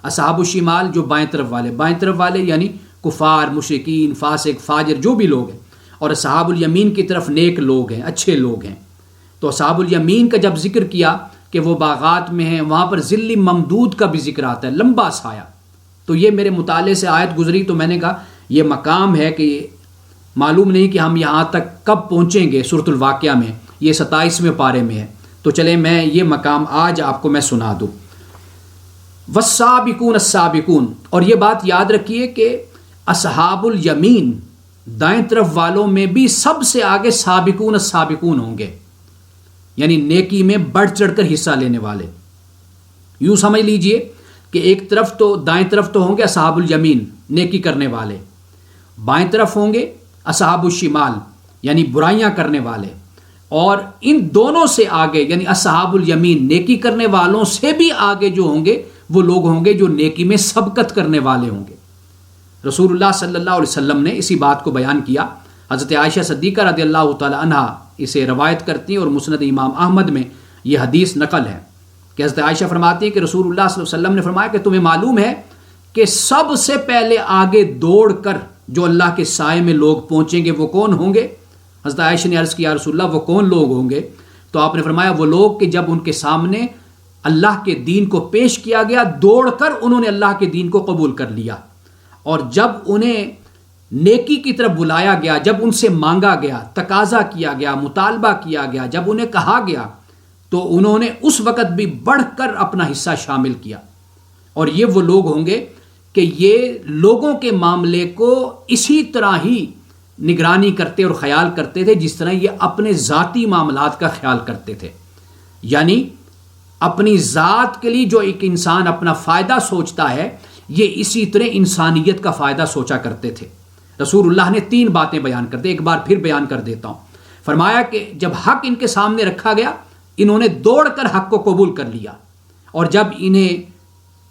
اصحاب الشمال جو بائیں طرف والے یعنی کفار، مشرکین، فاسق، فاجر جو بھی لوگ ہیں، اور اصحاب الیمین کی طرف نیک لوگ ہیں، اچھے لوگ ہیں۔ تو اصحاب الیمین کا جب ذکر کیا کہ وہ باغات میں ہیں، وہاں پر ذل ممدود کا بھی ذکر آتا ہے، لمبا سایہ۔ تو یہ میرے مطالعے سے آیت گزری تو میں نے کہا یہ مقام ہے کہ معلوم نہیں کہ ہم یہاں تک کب پہنچیں گے سورۃ الواقعہ میں، یہ 27ویں پارے میں ہے، تو چلیں میں یہ مقام آج آپ کو میں سنا دوں۔ والسابقون السابقون، اور یہ بات یاد رکھیے کہ اصحاب الیمین دائیں طرف والوں میں بھی سب سے آگے سابقون السابقون ہوں گے، یعنی نیکی میں بڑھ چڑھ کر حصہ لینے والے۔ یوں سمجھ لیجئے کہ ایک طرف تو دائیں طرف تو ہوں گے اصحاب الیمین نیکی کرنے والے، بائیں طرف ہوں گے اصحاب الشمال یعنی برائیاں کرنے والے، اور ان دونوں سے آگے یعنی اصحاب الیمین نیکی کرنے والوں سے بھی آگے جو ہوں گے وہ لوگ ہوں گے جو نیکی میں سبقت کرنے والے ہوں گے۔ رسول اللہ صلی اللہ علیہ وسلم نے اسی بات کو بیان کیا۔ حضرت عائشہ صدیقہ رضی اللہ تعالی عنہا اسے روایت کرتی ہیں، اور مسند امام احمد میں یہ حدیث نقل ہے کہ حضرت عائشہ فرماتی ہیں کہ رسول اللہ صلی اللہ علیہ وسلم نے فرمایا کہ تمہیں معلوم ہے کہ سب سے پہلے آگے دوڑ کر جو اللہ کے سائے میں لوگ پہنچیں گے وہ کون ہوں گے؟ حضرت عائشہ نے عرض کیا یا رسول اللہ وہ کون لوگ ہوں گے؟ تو آپ نے فرمایا وہ لوگ کہ جب ان کے سامنے اللہ کے دین کو پیش کیا گیا دوڑ کر انہوں نے اللہ کے دین کو قبول کر لیا، اور جب انہیں نیکی کی طرف بلایا گیا، جب ان سے مانگا گیا، تقاضا کیا گیا، مطالبہ کیا گیا، جب انہیں کہا گیا تو انہوں نے اس وقت بھی بڑھ کر اپنا حصہ شامل کیا۔ اور یہ وہ لوگ ہوں گے کہ یہ لوگوں کے معاملے کو اسی طرح ہی نگرانی کرتے اور خیال کرتے تھے جس طرح یہ اپنے ذاتی معاملات کا خیال کرتے تھے، یعنی اپنی ذات کے لیے جو ایک انسان اپنا فائدہ سوچتا ہے یہ اسی طرح انسانیت کا فائدہ سوچا کرتے تھے۔ رسول اللہ نے 3 باتیں بیان کر دی، ایک بار پھر بیان کر دیتا ہوں۔ فرمایا کہ جب حق ان کے سامنے رکھا گیا انہوں نے دوڑ کر حق کو قبول کر لیا، اور جب انہیں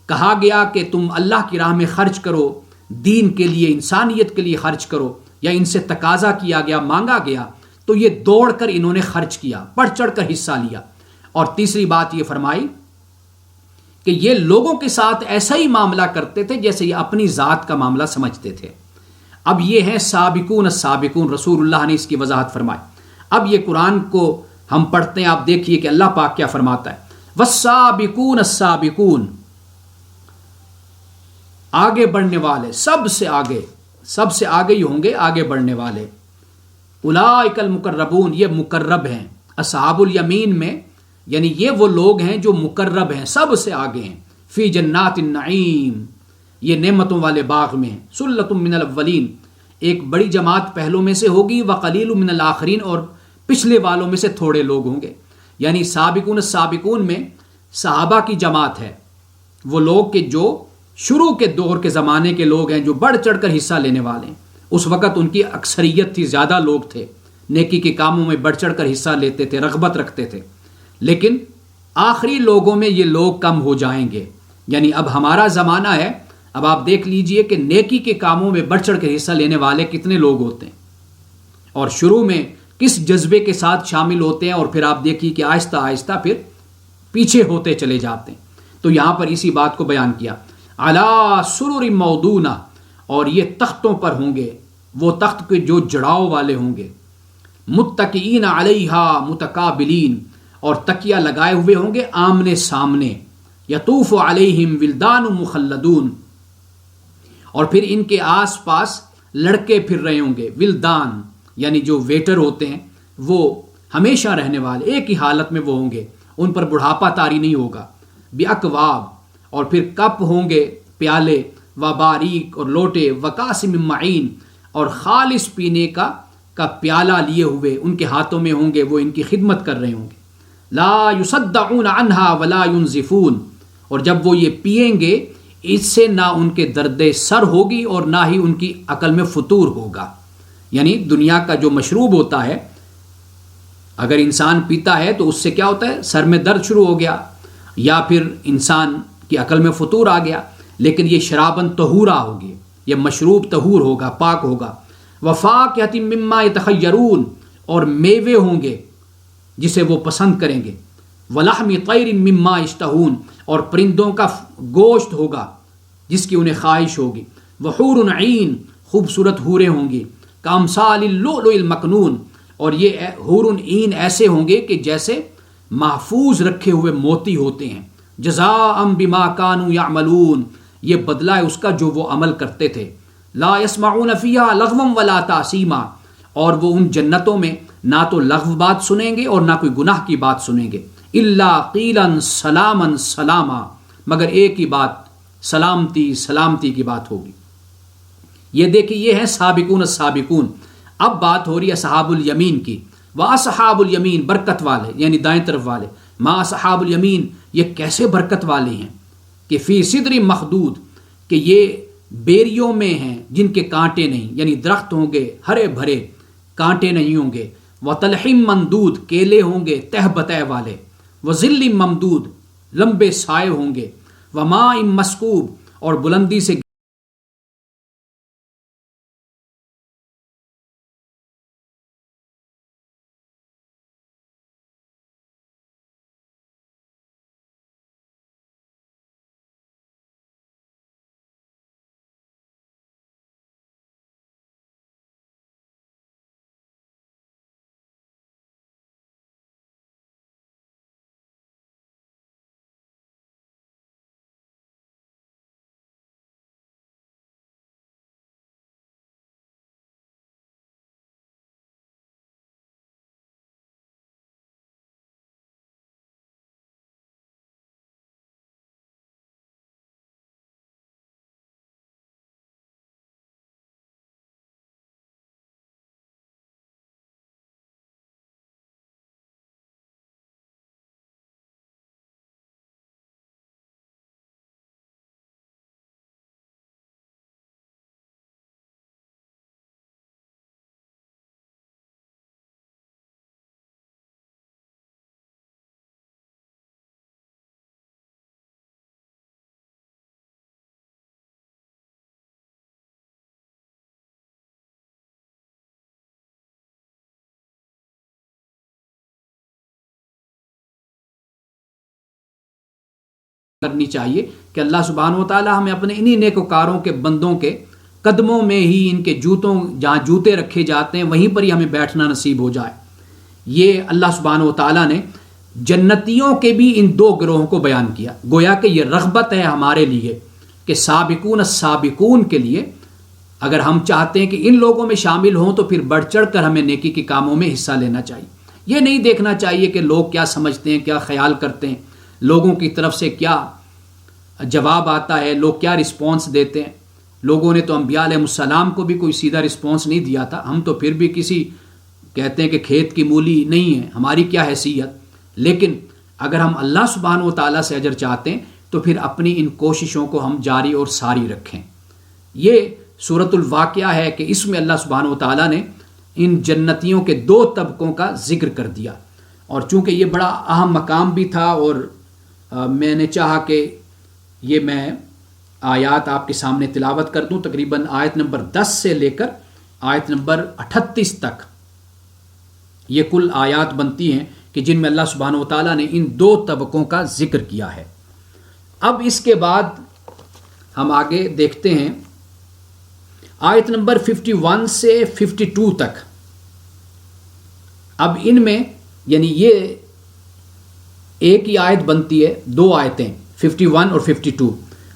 کہا گیا کہ تم اللہ کی راہ میں خرچ کرو، دین کے لیے، انسانیت کے لیے خرچ کرو، یا ان سے تقاضا کیا گیا، مانگا گیا، تو یہ دوڑ کر انہوں نے خرچ کیا، بڑھ چڑھ کر حصہ لیا۔ اور تیسری بات یہ فرمائی کہ یہ لوگوں کے ساتھ ایسا ہی معاملہ کرتے تھے جیسے یہ اپنی ذات کا معاملہ سمجھتے تھے۔ اب یہ ہیں سابقون السابقون، رسول اللہ نے اس کی وضاحت فرمائی۔ اب یہ قرآن کو ہم پڑھتے ہیں، آپ دیکھیے کہ اللہ پاک کیا فرماتا ہے، والسابقون السابقون، آگے بڑھنے والے، سب سے آگے ہی ہوں گے آگے بڑھنے والے۔ اولئک المقربون، یہ مقرب ہیں اصحاب الیمین میں، یعنی یہ وہ لوگ ہیں جو مقرب ہیں، سب سے آگے ہیں، فی جنات النعیم، یہ نعمتوں والے باغ میں ہیں۔ سلۃ من الاولین، ایک بڑی جماعت پہلوں میں سے ہوگی، وقلیل من الاخرین، اور پچھلے والوں میں سے تھوڑے لوگ ہوں گے۔ یعنی سابقون السابقون میں صحابہ کی جماعت ہے، وہ لوگ کہ جو شروع کے دور کے زمانے کے لوگ ہیں، جو بڑھ چڑھ کر حصہ لینے والے ہیں. اس وقت ان کی اکثریت تھی، زیادہ لوگ تھے، نیکی کے کاموں میں بڑھ چڑھ کر حصہ لیتے تھے، رغبت رکھتے تھے. لیکن آخری لوگوں میں یہ لوگ کم ہو جائیں گے. یعنی اب ہمارا زمانہ ہے، اب آپ دیکھ لیجئے کہ نیکی کے کاموں میں بڑھ چڑھ کر حصہ لینے والے کتنے لوگ ہوتے ہیں، اور شروع میں کس جذبے کے ساتھ شامل ہوتے ہیں، اور پھر آپ دیکھیے کہ آہستہ آہستہ پھر پیچھے ہوتے چلے جاتے ہیں. تو یہاں پر اسی بات کو بیان کیا، علی سرر موضونہ، اور یہ تختوں پر ہوں گے، وہ تخت کے جو جڑاؤ والے ہوں گے، متکئین علیہا متقابلین، اور تکیہ لگائے ہوئے ہوں گے آمنے سامنے، یطوف علیہم ولدان مخلدون، اور پھر ان کے آس پاس لڑکے پھر رہے ہوں گے. ولدان یعنی جو ویٹر ہوتے ہیں، وہ ہمیشہ رہنے والے، ایک ہی حالت میں وہ ہوں گے، ان پر بڑھاپا طاری نہیں ہوگا. باکواب، اور پھر کپ ہوں گے، پیالے، و باریک، اور لوٹے، وکاس من معین، اور خالص پینے کا پیالہ لیے ہوئے ان کے ہاتھوں میں ہوں گے، وہ ان کی خدمت کر رہے ہوں گے. لا یصدعون عنہا ولا ینزفون، اور جب وہ یہ پیئیں گے اس سے نہ ان کے درد سر ہوگی اور نہ ہی ان کی عقل میں فطور ہوگا. یعنی دنیا کا جو مشروب ہوتا ہے، اگر انسان پیتا ہے تو اس سے کیا ہوتا ہے، سر میں درد شروع ہو گیا یا پھر انسان کی عقل میں فطور آ گیا. لیکن یہ شرابن طہورا ہوگی، یہ مشروب طہور ہوگا، پاک ہوگا. وفاکہۃ مما یتخیرون، اور میوے ہوں گے جسے وہ پسند کریں گے. ولحم طیر مما یشتہون، اور پرندوں کا گوشت ہوگا جس کی انہیں خواہش ہوگی. وحور عین، خوبصورت حوریں ہوں گی. کامثال اللؤلؤ المکنون، اور یہ حور عین ایسے ہوں گے کہ جیسے محفوظ رکھے ہوئے موتی ہوتے ہیں. جزاء بما کانوا یعملون، یہ بدلہ ہے اس کا جو وہ عمل کرتے تھے. لا یسمعون فیہا لغوا ولا تأثیما، اور وہ ان جنتوں میں نہ تو لغو بات سنیں گے اور نہ کوئی گناہ کی بات سنیں گے. الا قیلا سلاما سلاما، مگر ایک ہی بات، سلامتی سلامتی کی بات ہوگی. یہ دیکھیں، یہ ہیں سابقون السابقون. اب بات ہو رہی ہے اصحاب الیمین کی. واصحاب الیمین، برکت والے، یعنی دائیں طرف والے. ما اصحاب الیمین، یہ کیسے برکت والے ہیں کہ فی صدر مخدود، کہ یہ بیریوں میں ہیں جن کے کانٹے نہیں، یعنی درخت ہوں گے ہرے بھرے، کانٹے نہیں ہوں گے. وطلح ممدود، کیلے ہوں گے تہ بتہ والے. وظل ممدود، لمبے سائے ہوں گے. وماء مسکوب، اور بلندی سے کرنی چاہیے کہ اللہ سبحانہ و تعالی ہمیں اپنے انہی نیکوکاروں کے بندوں کے قدموں میں ہی، ان کے جوتوں، جہاں جوتے رکھے جاتے ہیں وہیں پر ہی ہمیں بیٹھنا نصیب ہو جائے. یہ اللہ سبحانہ و تعالی نے جنتیوں کے بھی ان دو گروہوں کو بیان کیا. گویا کہ یہ رغبت ہے ہمارے لیے کہ سابقون السابقون کے لیے اگر ہم چاہتے ہیں کہ ان لوگوں میں شامل ہوں تو پھر بڑھ چڑھ کر ہمیں نیکی کے کاموں میں حصہ لینا چاہیے. یہ نہیں دیکھنا چاہیے کہ لوگ کیا سمجھتے ہیں، کیا خیال کرتے ہیں، لوگوں کی طرف سے کیا جواب آتا ہے، لوگ کیا رسپانس دیتے ہیں. لوگوں نے تو انبیاء علیہ السلام کو بھی کوئی سیدھا رسپانس نہیں دیا تھا. ہم تو پھر بھی کسی کہتے ہیں کہ کھیت کی مولی نہیں ہے، ہماری کیا حیثیت. لیکن اگر ہم اللہ سبحانہ و تعالیٰ سے اجر چاہتے ہیں تو پھر اپنی ان کوششوں کو ہم جاری اور ساری رکھیں۔ یہ سورۃ الواقعہ ہے کہ اس میں اللہ سبحانہ و تعالیٰ نے ان جنتیوں کے 2 طبقوں کا ذکر کر دیا، اور چونکہ یہ بڑا اہم مقام بھی تھا اور میں نے چاہا کہ یہ میں آیات آپ کے سامنے تلاوت کر دوں، تقریباً آیت نمبر 10 سے لے کر آیت نمبر 38 تک یہ کل آیات بنتی ہیں کہ جن میں اللہ سبحانہ و تعالیٰ نے ان 2 طبقوں کا ذکر کیا ہے۔ اب اس کے بعد ہم آگے دیکھتے ہیں آیت نمبر 51 سے 52 تک۔ اب ان میں یعنی یہ ایک ہی آیت بنتی ہے، 2 آیتیں 51 اور 52،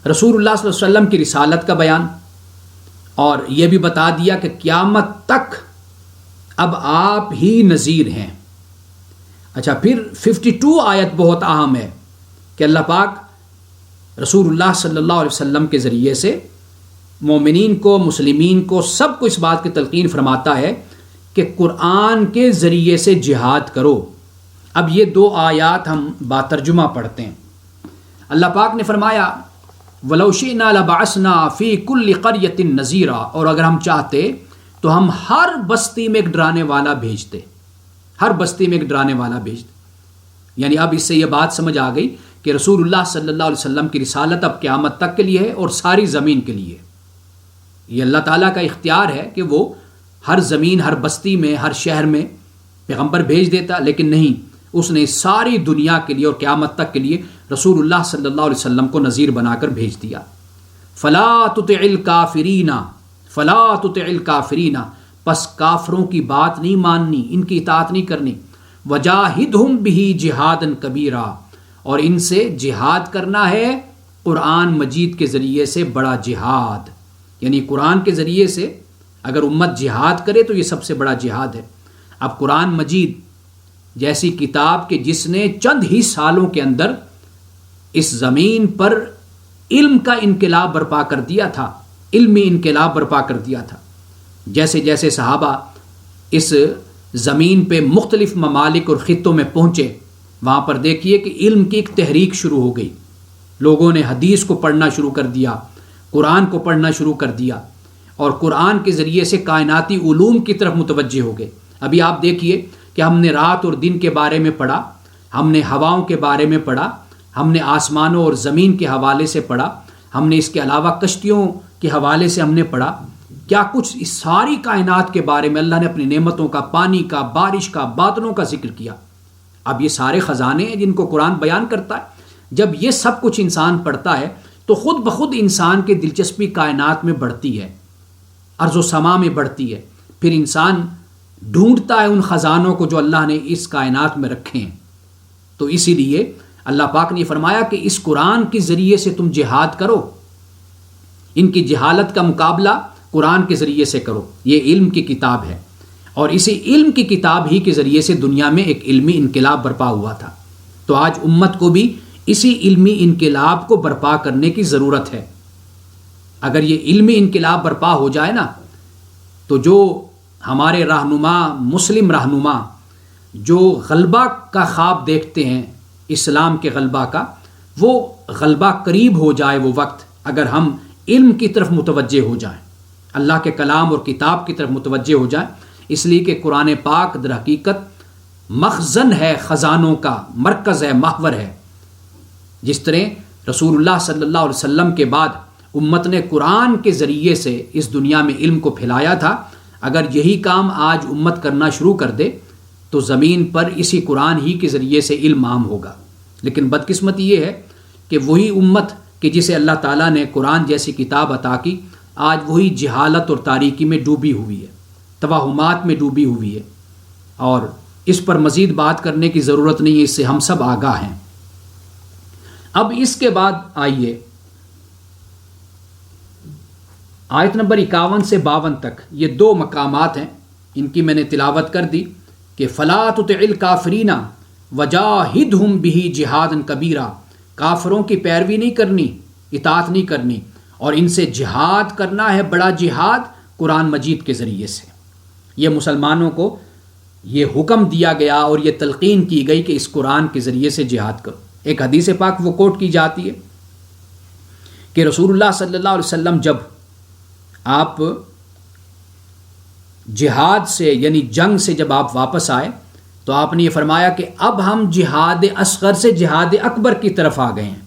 رسول اللہ صلی اللہ علیہ وسلم کی رسالت کا بیان، اور یہ بھی بتا دیا کہ قیامت تک اب آپ ہی نذیر ہیں۔ اچھا، پھر 52 آیت بہت اہم ہے کہ اللہ پاک رسول اللہ صلی اللہ علیہ وسلم کے ذریعے سے مومنین کو، مسلمین کو، سب کو اس بات کی تلقین فرماتا ہے کہ قرآن کے ذریعے سے جہاد کرو۔ اب یہ 2 آیات ہم باترجمہ پڑھتے ہیں۔ اللہ پاک نے فرمایا وَلَوْ شِئْنَا لَبَعَثْنَا فِي كُلِّ قَرْيَةٍ نَذِيرًا، اور اگر ہم چاہتے تو ہم ہر بستی میں ایک ڈرانے والا بھیجتے، ہر بستی میں ایک ڈرانے والا بھیجتے۔ یعنی اب اس سے یہ بات سمجھ آ گئی کہ رسول اللہ صلی اللہ علیہ وسلم کی رسالت اب قیامت تک کے لیے ہے اور ساری زمین کے لیے۔ یہ اللہ تعالیٰ کا اختیار ہے کہ وہ ہر زمین، ہر بستی میں، ہر شہر میں پیغمبر بھیج دیتا، لیکن نہیں، اس نے ساری دنیا کے لیے اور قیامت تک کے لیے رسول اللہ صلی اللہ علیہ وسلم کو نذیر بنا کر بھیج دیا۔ فَلَا تُطِعِ الْكَافِرِينَ فَلَا تُطِعِ الْكَافِرِينَ، پس کافروں کی بات نہیں ماننی، ان کی اطاعت نہیں کرنی۔ وَجَاهِدْهُمْ بِهِ جِهَادًا كَبِيرًا، اور ان سے جہاد کرنا ہے قرآن مجید کے ذریعے سے بڑا جہاد، یعنی قرآن کے ذریعے سے اگر امت جہاد کرے تو یہ سب سے بڑا جہاد ہے۔ اب قرآن مجید جیسی کتاب کہ جس نے چند ہی سالوں کے اندر اس زمین پر علم کا انقلاب برپا کر دیا تھا، علمی انقلاب برپا کر دیا تھا، جیسے جیسے صحابہ اس زمین پہ مختلف ممالک اور خطوں میں پہنچے، وہاں پر دیکھیے کہ علم کی ایک تحریک شروع ہو گئی، لوگوں نے حدیث کو پڑھنا شروع کر دیا، قرآن کو پڑھنا شروع کر دیا، اور قرآن کے ذریعے سے کائناتی علوم کی طرف متوجہ ہو گئے۔ ابھی آپ دیکھیے کہ ہم نے رات اور دن کے بارے میں پڑھا، ہم نے ہواؤں کے بارے میں پڑھا، ہم نے آسمانوں اور زمین کے حوالے سے پڑھا، ہم نے اس کے علاوہ کشتیوں کے حوالے سے ہم نے پڑھا، کیا کچھ اس ساری کائنات کے بارے میں اللہ نے اپنی نعمتوں کا، پانی کا، بارش کا، بادلوں کا ذکر کیا۔ اب یہ سارے خزانے ہیں جن کو قرآن بیان کرتا ہے۔ جب یہ سب کچھ انسان پڑھتا ہے تو خود بخود انسان کی دلچسپی کائنات میں بڑھتی ہے، ارض و سما میں بڑھتی ہے، پھر انسان ڈھونڈتا ہے ان خزانوں کو جو اللہ نے اس کائنات میں رکھے ہیں۔ تو اسی لیے اللہ پاک نے فرمایا کہ اس قرآن کے ذریعے سے تم جہاد کرو، ان کی جہالت کا مقابلہ قرآن کے ذریعے سے کرو۔ یہ علم کی کتاب ہے، اور اسی علم کی کتاب ہی کے ذریعے سے دنیا میں ایک علمی انقلاب برپا ہوا تھا۔ تو آج امت کو بھی اسی علمی انقلاب کو برپا کرنے کی ضرورت ہے۔ اگر یہ علمی انقلاب برپا ہو جائے نا، تو جو ہمارے رہنما، مسلم رہنما جو غلبہ کا خواب دیکھتے ہیں، اسلام کے غلبہ کا، وہ غلبہ قریب ہو جائے وہ وقت، اگر ہم علم کی طرف متوجہ ہو جائیں، اللہ کے کلام اور کتاب کی طرف متوجہ ہو جائیں۔ اس لیے کہ قرآن پاک در حقیقت مخزن ہے خزانوں کا، مرکز ہے، محور ہے۔ جس طرح رسول اللہ صلی اللہ علیہ وسلم کے بعد امت نے قرآن کے ذریعے سے اس دنیا میں علم کو پھیلایا تھا، اگر یہی کام آج امت کرنا شروع کر دے تو زمین پر اسی قرآن ہی کے ذریعے سے علم عام ہوگا۔ لیکن بدقسمتی یہ ہے کہ وہی امت کہ جسے اللہ تعالیٰ نے قرآن جیسی کتاب عطا کی، آج وہی جہالت اور تاریکی میں ڈوبی ہوئی ہے، توہمات میں ڈوبی ہوئی ہے، اور اس پر مزید بات کرنے کی ضرورت نہیں ہے، اس سے ہم سب آگاہ ہیں۔ اب اس کے بعد آئیے آیت نمبر 51 سے 52 تک، یہ 2 مقامات ہیں، ان کی میں نے تلاوت کر دی کہ فَلَا تُطِعِ الْكَافِرِينَ وَجَاهِدْهُمْ بِهِ جِهَادًا كَبِيرًا، کافروں کی پیروی نہیں کرنی، اطاعت نہیں کرنی، اور ان سے جہاد کرنا ہے بڑا جہاد قرآن مجید کے ذریعے سے۔ یہ مسلمانوں کو یہ حکم دیا گیا اور یہ تلقین کی گئی کہ اس قرآن کے ذریعے سے جہاد کرو۔ ایک حدیث پاک وہ کوٹ کی جاتی ہے کہ رسول اللہ صلی اللہ علیہ وسلم جب آپ جہاد سے یعنی جنگ سے جب آپ واپس آئے تو آپ نے یہ فرمایا کہ اب ہم جہاد اصغر سے جہاد اکبر کی طرف آ گئے ہیں۔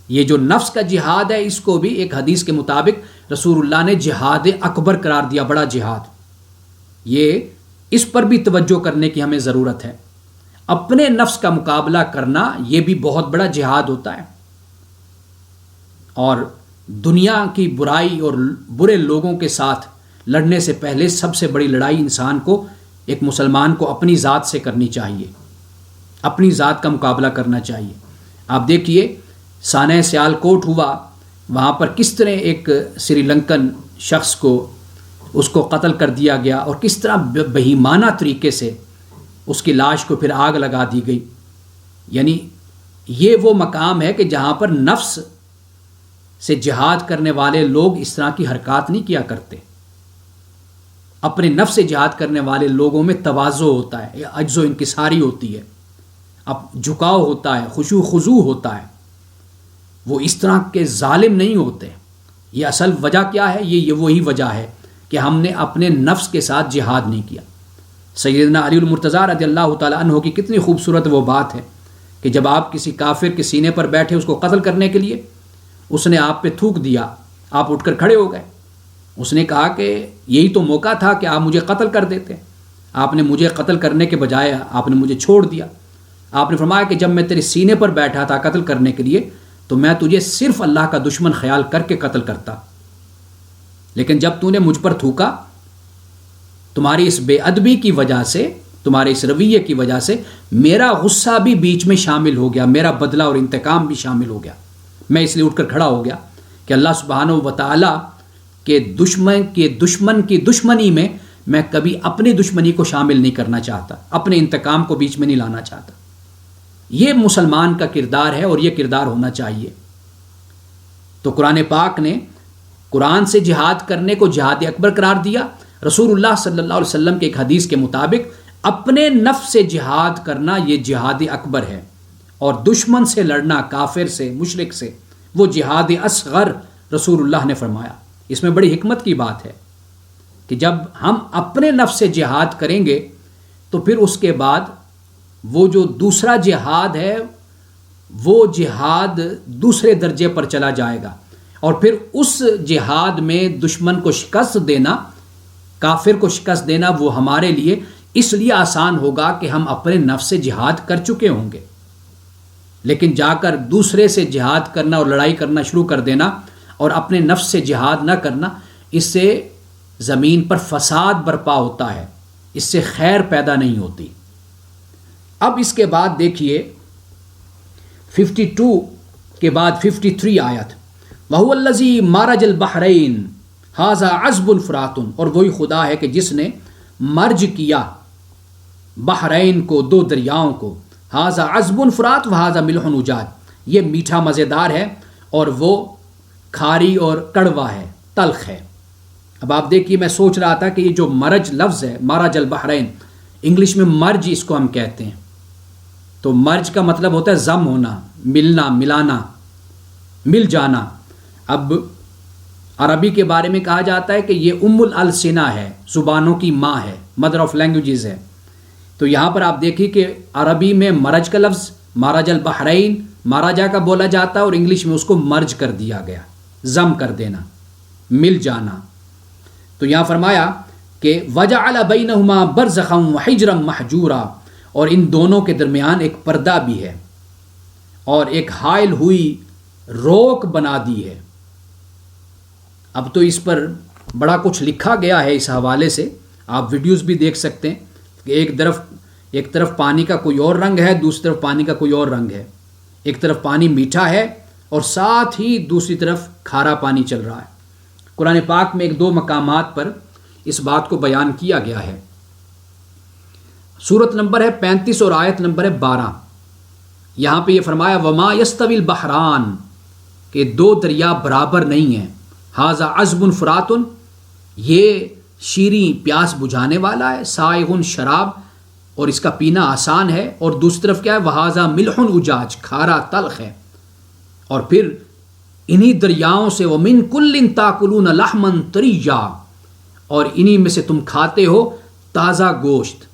یہ جو نفس کا جہاد ہے اس کو بھی ایک حدیث کے مطابق رسول اللہ نے جہاد اکبر قرار دیا، بڑا جہاد۔ یہ اس پر بھی توجہ کرنے کی ہمیں ضرورت ہے۔ اپنے نفس کا مقابلہ کرنا یہ بھی بہت بڑا جہاد ہوتا ہے، اور دنیا کی برائی اور برے لوگوں کے ساتھ لڑنے سے پہلے سب سے بڑی لڑائی انسان کو، ایک مسلمان کو اپنی ذات سے کرنی چاہیے، اپنی ذات کا مقابلہ کرنا چاہیے۔ آپ دیکھیے سانحہ سیال کوٹ ہوا، وہاں پر کس طرح ایک سری لنکن شخص کو اس کو قتل کر دیا گیا، اور کس طرح بہیمانہ طریقے سے اس کی لاش کو پھر آگ لگا دی گئی۔ یعنی یہ وہ مقام ہے کہ جہاں پر نفس سے جہاد کرنے والے لوگ اس طرح کی حرکات نہیں کیا کرتے۔ اپنے نفس سے جہاد کرنے والے لوگوں میں تواضع ہوتا ہے، عجز و انکساری ہوتی ہے، اب جھکاؤ ہوتا ہے، خشوع خضوع ہوتا ہے، وہ اس طرح کے ظالم نہیں ہوتے۔ یہ اصل وجہ کیا ہے؟ یہ وہی وجہ ہے کہ ہم نے اپنے نفس کے ساتھ جہاد نہیں کیا۔ سیدنا علی المرتضیٰ رضی اللہ تعالیٰ عنہ کی کتنی خوبصورت وہ بات ہے کہ جب آپ کسی کافر کے سینے پر بیٹھے اس کو قتل کرنے کے لیے، اس نے آپ پہ تھوک دیا، آپ اٹھ کر کھڑے ہو گئے۔ اس نے کہا کہ یہی تو موقع تھا کہ آپ مجھے قتل کر دیتے، آپ نے مجھے قتل کرنے کے بجائے آپ نے مجھے چھوڑ دیا۔ آپ نے فرمایا کہ جب میں تیرے سینے پر بیٹھا تھا قتل کرنے کے لیے تو میں تجھے صرف اللہ کا دشمن خیال کر کے قتل کرتا، لیکن جب تو نے مجھ پر تھوکا، تمہاری اس بے ادبی کی وجہ سے، تمہارے اس رویے کی وجہ سے میرا غصہ بھی بیچ میں شامل ہو گیا، میرا بدلہ اور انتقام بھی شامل ہو گیا۔ میں اس لیے اٹھ کر کھڑا ہو گیا کہ اللہ سبحانہ و تعالیٰ کہ دشمن کی دشمنی میں کبھی اپنی دشمنی کو شامل نہیں کرنا چاہتا، اپنے انتقام کو بیچ میں نہیں لانا چاہتا۔ یہ مسلمان کا کردار ہے اور یہ کردار ہونا چاہیے۔ تو قرآن پاک نے قرآن سے جہاد کرنے کو جہاد اکبر قرار دیا۔ رسول اللہ صلی اللہ علیہ وسلم کے ایک حدیث کے مطابق اپنے نفس سے جہاد کرنا یہ جہاد اکبر ہے، اور دشمن سے لڑنا، کافر سے، مشرک سے، وہ جہاد اصغر رسول اللہ نے فرمایا۔ اس میں بڑی حکمت کی بات ہے کہ جب ہم اپنے نفس سے جہاد کریں گے تو پھر اس کے بعد وہ جو دوسرا جہاد ہے وہ جہاد دوسرے درجے پر چلا جائے گا، اور پھر اس جہاد میں دشمن کو شکست دینا، کافر کو شکست دینا، وہ ہمارے لیے اس لیے آسان ہوگا کہ ہم اپنے نفس سے جہاد کر چکے ہوں گے۔ لیکن جا کر دوسرے سے جہاد کرنا اور لڑائی کرنا شروع کر دینا اور اپنے نفس سے جہاد نہ کرنا، اس سے زمین پر فساد برپا ہوتا ہے، اس سے خیر پیدا نہیں ہوتی۔ اب اس کے بعد دیکھیے 52 کے بعد 53 آیت، وَهُوَ الَّذِي مَرَجَ الْبَحْرَيْنِ هَذَا عَذْبٌ فُرَاتٌ، اور وہی خدا ہے کہ جس نے مرج کیا بحرین کو، دو دریاؤں کو، هَذَا عَذْبٌ فُرَاتٌ وَهَذَا مِلْحٌ أُجَاجٌ، یہ میٹھا مزیدار ہے اور وہ کھاری اور کڑوا ہے، تلخ ہے۔ اب آپ دیکھیے میں سوچ رہا تھا کہ یہ جو مرج لفظ ہے، مرج البحرین، انگلش میں مرج اس کو ہم کہتے ہیں، تو مرج کا مطلب ہوتا ہے ضم ہونا، ملنا، ملانا، مل جانا۔ اب عربی کے بارے میں کہا جاتا ہے کہ یہ ام الالسنہ ہے، زبانوں کی ماں ہے، مدر آف لینگویجز ہے۔ تو یہاں پر آپ دیکھیے کہ عربی میں مرج کا لفظ مرج البحرین ماراجا کا بولا جاتا ہے، اور انگلش میں اس کو مرج کر دیا گیا، ضم کر دینا، مل جانا۔ تو یہاں فرمایا کہ وَجَعَلَ بَيْنَهُمَا بَرْزَخًا وَحِجْرًا مَحْجُورًا، اور ان دونوں کے درمیان ایک پردہ بھی ہے اور ایک حائل ہوئی روک بنا دی ہے۔ اب تو اس پر بڑا کچھ لکھا گیا ہے اس حوالے سے، آپ ویڈیوز بھی دیکھ سکتے ہیں کہ ایک طرف پانی کا کوئی اور رنگ ہے، دوسری طرف پانی کا کوئی اور رنگ ہے، ایک طرف پانی میٹھا ہے اور ساتھ ہی دوسری طرف کھارا پانی چل رہا ہے۔ قرآن پاک میں ایک دو مقامات پر اس بات کو بیان کیا گیا ہے۔ سورت نمبر ہے 35 اور آیت نمبر ہے 12، یہاں پہ یہ فرمایا وما یستوی البحران، کہ دو دریا برابر نہیں ہیں، ھذا عذب فرات، یہ شیریں پیاس بجھانے والا ہے، سائغن شراب اور اس کا پینا آسان ہے، اور دوسری طرف کیا ہے، وہذا ملح اجاج کھارا تلخ ہے، اور پھر انہی دریاؤں سے ومن کل تاکلون لحما طریا، اور انہی میں سے تم کھاتے ہو تازہ گوشت،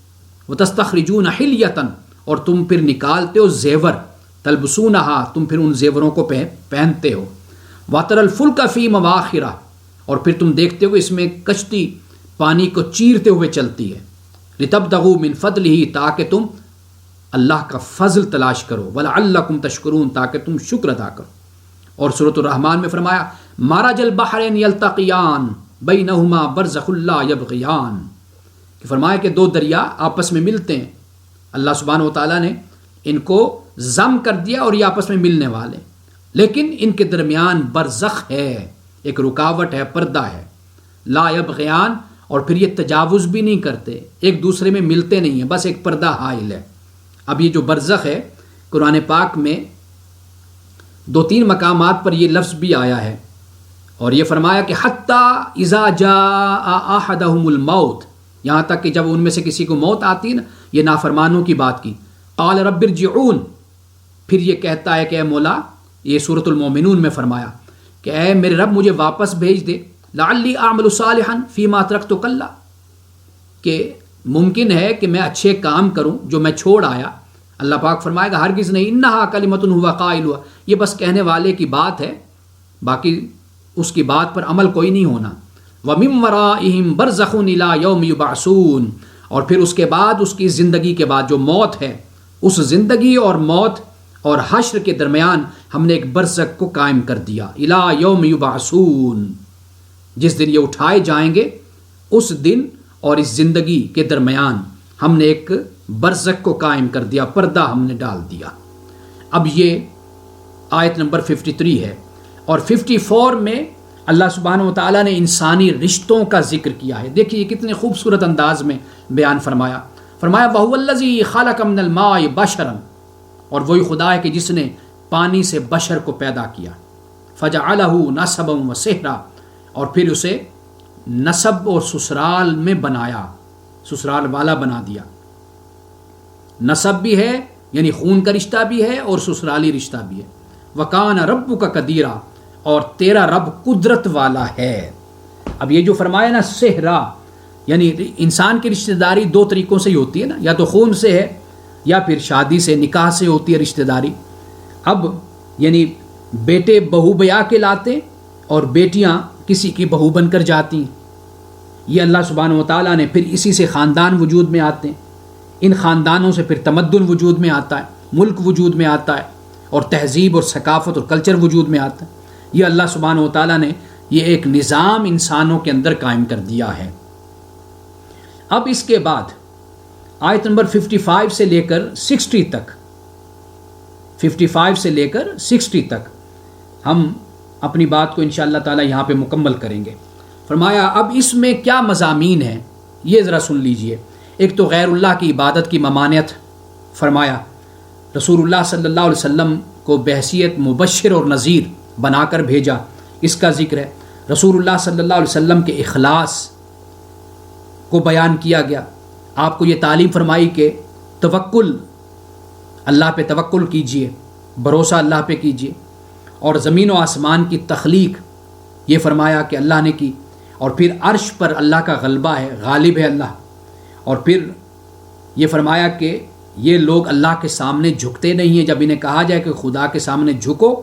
وتستخرجون حلیۃ، اور تم پھر نکالتے ہو زیور، تلبسونہا، تم پھر ان زیوروں کو پہنتے ہو، وتری الفلک فی مواخرہ، اور پھر تم دیکھتے ہو اس میں کشتی پانی کو چیرتے ہوئے چلتی ہے، لتبتغوا من فضلہ، تاکہ تم اللہ کا فضل تلاش کرو، ولعلکم تشکرون، تاکہ تم شکر ادا کرو۔ اور سورۃ الرحمن میں فرمایا مرج البحرین یلتقیان بینہما برزخ لا یبغیان، کہ فرمایا کہ دو دریا آپس میں ملتے ہیں، اللہ سبحانہ و تعالیٰ نے ان کو ضم کر دیا اور یہ آپس میں ملنے والے، لیکن ان کے درمیان برزخ ہے، ایک رکاوٹ ہے، پردہ ہے، لا یبغیان، اور پھر یہ تجاوز بھی نہیں کرتے، ایک دوسرے میں ملتے نہیں ہیں، بس ایک پردہ حائل ہے۔ اب یہ جو برزخ ہے قرآن پاک میں 2-3 مقامات پر یہ لفظ بھی آیا ہے، اور یہ فرمایا کہ حتی اذا جاء احدهم الموت، یہاں تک کہ جب ان میں سے کسی کو موت آتی ہے نا، یہ نافرمانوں کی بات کی، قال رب ارجعون، پھر یہ کہتا ہے کہ اے مولا، یہ سورۃ المومنون میں فرمایا کہ اے میرے رب مجھے واپس بھیج دے، لعلی اعمل صالحا فیما ترکت کلا، کہ ممکن ہے کہ میں اچھے کام کروں جو میں چھوڑ آیا۔ اللہ پاک فرمائے گا ہرگز نہیں، انہا کلمۃ ہوا قائلها، یہ بس کہنے والے کی بات ہے، باقی اس کی بات پر عمل کوئی نہیں ہونا۔ وَمِن وَرَائِهِمْ بَرْزَخٌ إِلَىٰ يَوْمِ يُبْعَثُونَ، اور پھر اس کے بعد، اس کی زندگی کے بعد جو موت ہے، اس زندگی اور موت اور حشر کے درمیان ہم نے ایک برزخ کو قائم کر دیا، إِلَىٰ يَوْمِ يُبْعَثُونَ، جس دن یہ اٹھائے جائیں گے، اس دن اور اس زندگی کے درمیان ہم نے ایک برزخ کو قائم کر دیا، پردہ ہم نے ڈال دیا۔ اب یہ آیت نمبر 53 ہے، اور 54 میں اللہ سبحانہ و تعالیٰ نے انسانی رشتوں کا ذکر کیا ہے۔ دیکھیے یہ کتنے خوبصورت انداز میں بیان فرمایا وَهُوَ الَّذِي خَلَقَ مِنَ الْمَاءِ بَشَرًا، اور وہی خدا ہے کہ جس نے پانی سے بشر کو پیدا کیا، فَجَعَلَهُ نَسَبًا وَصِهْرًا، اور پھر اسے نسب اور سسرال میں بنایا، سسرال والا بنا دیا۔ نسب بھی ہے یعنی خون کا رشتہ بھی ہے، اور سسرالی رشتہ بھی ہے۔ وَكَانَ رَبُّكَ قَدِيرًا، اور تیرا رب قدرت والا ہے۔ اب یہ جو فرمایا نا صہرا، یعنی انسان کی رشتہ داری 2 طریقوں سے ہی ہوتی ہے نا، یا تو خون سے ہے یا پھر شادی سے، نکاح سے ہوتی ہے رشتہ داری۔ اب یعنی بیٹے بہو بیا کے لاتے اور بیٹیاں کسی کی بہو بن کر جاتی ہیں، یہ اللہ سبحانہ و تعالیٰ نے پھر اسی سے خاندان وجود میں آتے ہیں، ان خاندانوں سے پھر تمدن وجود میں آتا ہے، ملک وجود میں آتا ہے، اور تہذیب اور ثقافت اور کلچر وجود میں آتا ہے۔ یہ اللہ سبحانہ و تعالیٰ نے یہ ایک نظام انسانوں کے اندر قائم کر دیا ہے۔ اب اس کے بعد آیت نمبر 55 سے لے کر 60 تک، 55 سے لے کر 60 تک ہم اپنی بات کو انشاءاللہ تعالیٰ یہاں پہ مکمل کریں گے۔ فرمایا اب اس میں کیا مضامین ہیں یہ ذرا سن لیجئے۔ ایک تو غیر اللہ کی عبادت کی ممانعت، فرمایا رسول اللہ صلی اللہ علیہ وسلم کو بحیثیت مبشر اور نذیر بنا کر بھیجا، اس کا ذکر ہے۔ رسول اللہ صلی اللہ علیہ وسلم کے اخلاص کو بیان کیا گیا، آپ کو یہ تعلیم فرمائی کہ توکل، اللہ پہ توکل کیجئے، بھروسہ اللہ پہ کیجئے، اور زمین و آسمان کی تخلیق یہ فرمایا کہ اللہ نے کی، اور پھر عرش پر اللہ کا غلبہ ہے، غالب ہے اللہ، اور پھر یہ فرمایا کہ یہ لوگ اللہ کے سامنے جھکتے نہیں ہیں، جب انہیں کہا جائے کہ خدا کے سامنے جھکو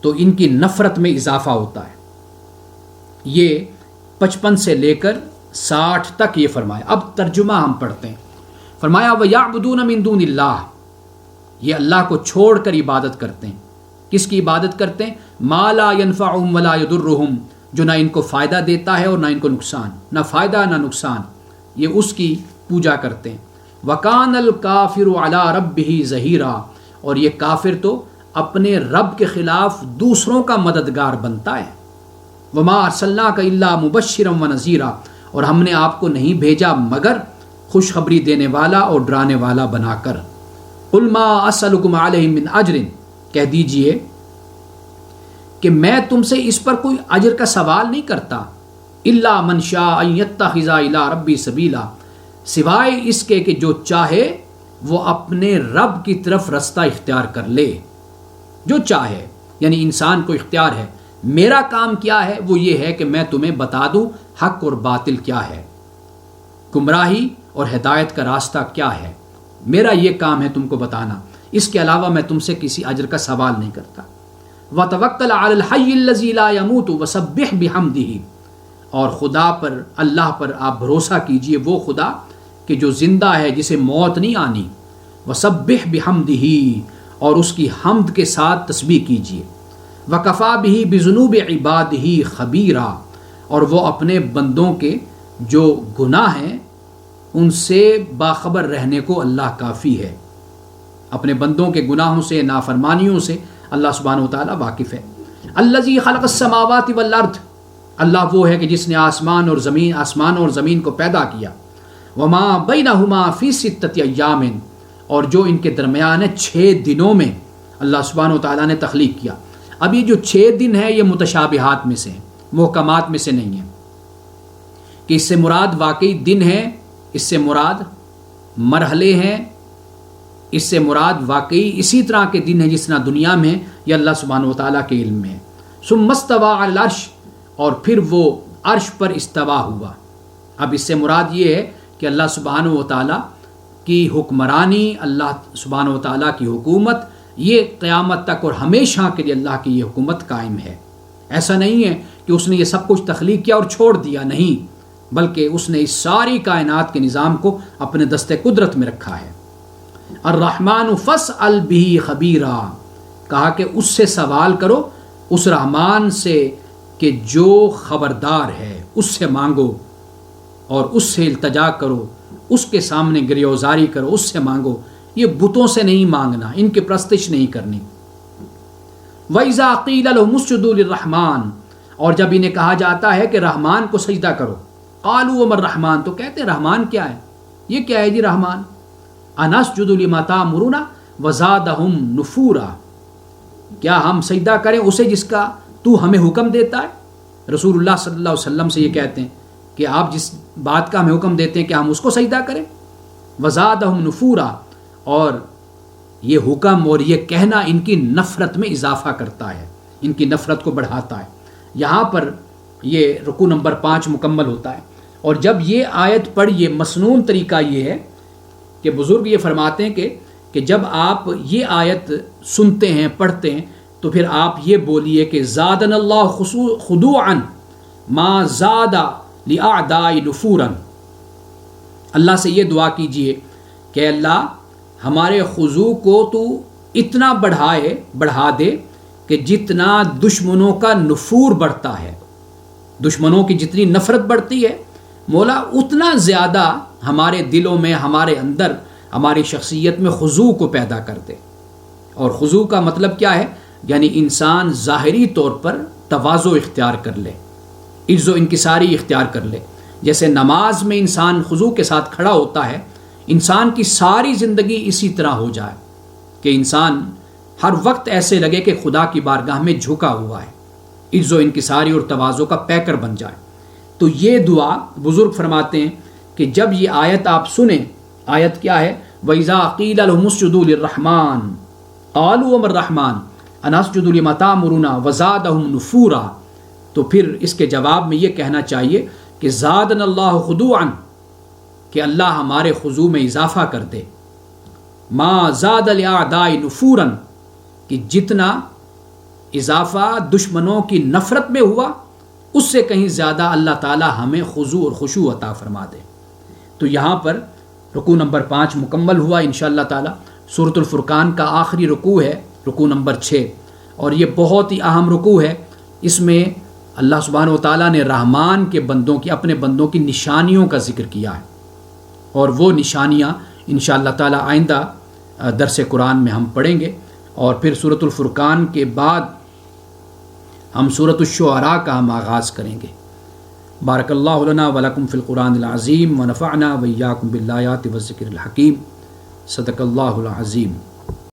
تو ان کی نفرت میں اضافہ ہوتا ہے۔ یہ 55 سے لے کر 60 تک یہ فرمایا۔ اب ترجمہ ہم پڑھتے ہیں۔ فرمایا وَيَعْبُدُونَ مِن دُونِ اللَّهِ، یہ اللہ کو چھوڑ کر عبادت کرتے ہیں۔ کس کی عبادت کرتے ہیں؟ مَا لَا يَنفَعُهُمْ وَلَا يَضُرُّهُمْ، جو نہ ان کو فائدہ دیتا ہے اور نہ ان کو نقصان، نہ فائدہ نہ نقصان، یہ اس کی پوجا کرتے ہیں۔ وَكَانَ الْكَافِرُ عَلَىٰ رَبِّهِ ظَهِيرًا، اور یہ کافر تو اپنے رب کے خلاف دوسروں کا مددگار بنتا ہے۔ وَمَا أَرْسَلْنَاكَ إِلَّا مُبَشِّرًا وَنَذِيرًا، اور ہم نے آپ کو نہیں بھیجا مگر خوشخبری دینے والا اور ڈرانے والا بنا کر۔ قُلْ مَا أَسْأَلُكُمْ عَلَيْهِ مِنْ أَجْرٍ، کہہ دیجئے کہ میں تم سے اس پر کوئی اجر کا سوال نہیں کرتا، الا من شاء ان یتخذ الی ربی سبیلا، سوائے اس کے کہ جو چاہے وہ اپنے رب کی طرف رستہ اختیار کر لے، جو چاہے، یعنی انسان کو اختیار ہے۔ میرا کام کیا ہے؟ وہ یہ ہے کہ میں تمہیں بتا دوں حق اور باطل کیا ہے، گمراہی اور ہدایت کا راستہ کیا ہے، میرا یہ کام ہے تم کو بتانا، اس کے علاوہ میں تم سے کسی اجر کا سوال نہیں کرتا۔ وَتَوَكَّلْ عَلَى الْحَيِّ الَّذِي لَا يَمُوتُ وَسَبِّحْ بِحَمْدِهِ، اور خدا پر، اللہ پر آپ بھروسہ کیجئے، وہ خدا کہ جو زندہ ہے، جسے موت نہیں آنی، وَسَبِّحْ بِحَمْدِهِ، اور اس کی حمد کے ساتھ تسبیح کیجئے، وَكَفَى بِهِ بِذُنُوبِ عِبَادِهِ خَبِيرًا، اور وہ اپنے بندوں کے جو گناہ ہیں ان سے باخبر رہنے کو اللہ کافی ہے، اپنے بندوں کے گناہوں سے، نافرمانیوں سے اللہ سبحانہ وتعالیٰ واقف ہے۔ الذی خلق السماوات والارض، اللہ وہ ہے کہ جس نے آسمان اور زمین کو پیدا کیا، وما بینہما فی ستۃ ایام، اور جو ان کے درمیان ہے 6 دنوں میں اللہ سبحانہ وتعالیٰ نے تخلیق کیا۔ اب یہ جو 6 دن ہے یہ متشابہات میں سے ہیں، محکمات میں سے نہیں ہیں، کہ اس سے مراد واقعی دن ہے، اس سے مراد مرحلے ہیں، اس سے مراد واقعی اسی طرح کے دن ہیں جس طرح دنیا میں یا اللہ سبحانہ وتعالیٰ کے علم میں ہے۔ ثم استوى علی العرش، اور پھر وہ عرش پر استوا ہوا۔ اب اس سے مراد یہ ہے کہ اللہ سبحانہ وتعالیٰ کی حکمرانی، اللہ سبحانہ وتعالیٰ کی حکومت، یہ قیامت تک اور ہمیشہ کے لیے اللہ کی یہ حکومت قائم ہے۔ ایسا نہیں ہے کہ اس نے یہ سب کچھ تخلیق کیا اور چھوڑ دیا، نہیں، بلکہ اس نے اس ساری کائنات کے نظام کو اپنے دست قدرت میں رکھا ہے۔ الرحمن فاسأل به خبیرا، کہا کہ اس سے سوال کرو، اس رحمان سے کہ جو خبردار ہے، اس سے مانگو اور اس سے التجا کرو، اس کے سامنے گریوزاری کرو، اس سے مانگو، یہ بتوں سے نہیں مانگنا، ان کی پرستش نہیں کرنی۔ وَإِذَا قِيلَ لَهُمُ اسْجُدُوا لِلرَّحْمَٰنِ، اور جب انہیں کہا جاتا ہے کہ رحمان کو سجدہ کرو، قالوا وما الرحمن، تو کہتے ہیں رحمان کیا ہے؟ یہ کیا ہے جی رحمان؟ انسجد لما تأمرنا وزادهم نفورا، کیا ہم سجدہ کریں اسے جس کا تو ہمیں حکم دیتا ہے؟ رسول اللہ صلی اللہ علیہ وسلم سے یہ کہتے ہیں کہ آپ جس بات کا ہمیں حکم دیتے ہیں کہ ہم اس کو سجدہ کریں۔ وزادهم نفورا، اور یہ حکم اور یہ کہنا ان کی نفرت میں اضافہ کرتا ہے، ان کی نفرت کو بڑھاتا ہے۔ یہاں پر یہ رکوع نمبر 5 مکمل ہوتا ہے، اور جب یہ آیت پڑھیے، مسنون طریقہ یہ ہے کہ بزرگ یہ فرماتے ہیں کہ جب آپ یہ آیت سنتے ہیں، پڑھتے ہیں، تو پھر آپ یہ بولیے کہ زادنا اللہ خضوعا ما زاد لأعداء نفورا، اللہ سے یہ دعا کیجئے کہ اللہ ہمارے خضوع کو تو اتنا بڑھا دے کہ جتنا دشمنوں کا نفور بڑھتا ہے، دشمنوں کی جتنی نفرت بڑھتی ہے، مولا اتنا زیادہ ہمارے دلوں میں، ہمارے اندر، ہماری شخصیت میں خضوع کو پیدا کر دے۔ اور خضوع کا مطلب کیا ہے؟ یعنی انسان ظاہری طور پر تواضع اختیار کر لے، عجز و انکساری اختیار کر لے۔ جیسے نماز میں انسان خضوع کے ساتھ کھڑا ہوتا ہے، انسان کی ساری زندگی اسی طرح ہو جائے کہ انسان ہر وقت ایسے لگے کہ خدا کی بارگاہ میں جھکا ہوا ہے، عجز و انکساری اور تواضع کا پیکر بن جائے۔ تو یہ دعا بزرگ فرماتے ہیں کہ جب یہ آیت آپ سنیں، آیت کیا ہے؟ وَإِذَا قِيلَ لَهُمُ اسْجُدُوا لِلرَّحْمَٰنِ قَالُوا وَمَا الرَّحْمَٰنُ أَنَسْجُدُ لِمَا تَأْمُرُنَا وَزَادَهُمْ نُفُورًا، تو پھر اس کے جواب میں یہ کہنا چاہیے کہ زادنا اللہ خضوعا، کہ اللہ ہمارے خضوع میں اضافہ کر دے، ما زاد لأعداء نفورا، کہ جتنا اضافہ دشمنوں کی نفرت میں ہوا اس سے کہیں زیادہ اللہ تعالی ہمیں خضوع اور خشوع عطا فرما دے۔ تو یہاں پر رکوع نمبر 5 مکمل ہوا انشاءاللہ تعالی۔ سورۃ الفرقان کا آخری رکوع ہے رکوع نمبر 6، اور یہ بہت ہی اہم رکوع ہے۔ اس میں اللہ سبحانہ وتعالیٰ نے رحمان کے بندوں کی، اپنے بندوں کی نشانیوں کا ذکر کیا ہے، اور وہ نشانیاں انشاءاللہ تعالی آئندہ درس قرآن میں ہم پڑھیں گے۔ اور پھر سورۃ الفرقان کے بعد ہم سورۃ الشعراء کا ہم آغاز کریں گے۔ بارک اللہ لنا ولکم فی القرآن العظیم ونفعنا وإیاکم بالآیات والذکر الحکیم۔ صدق اللہ العظیم۔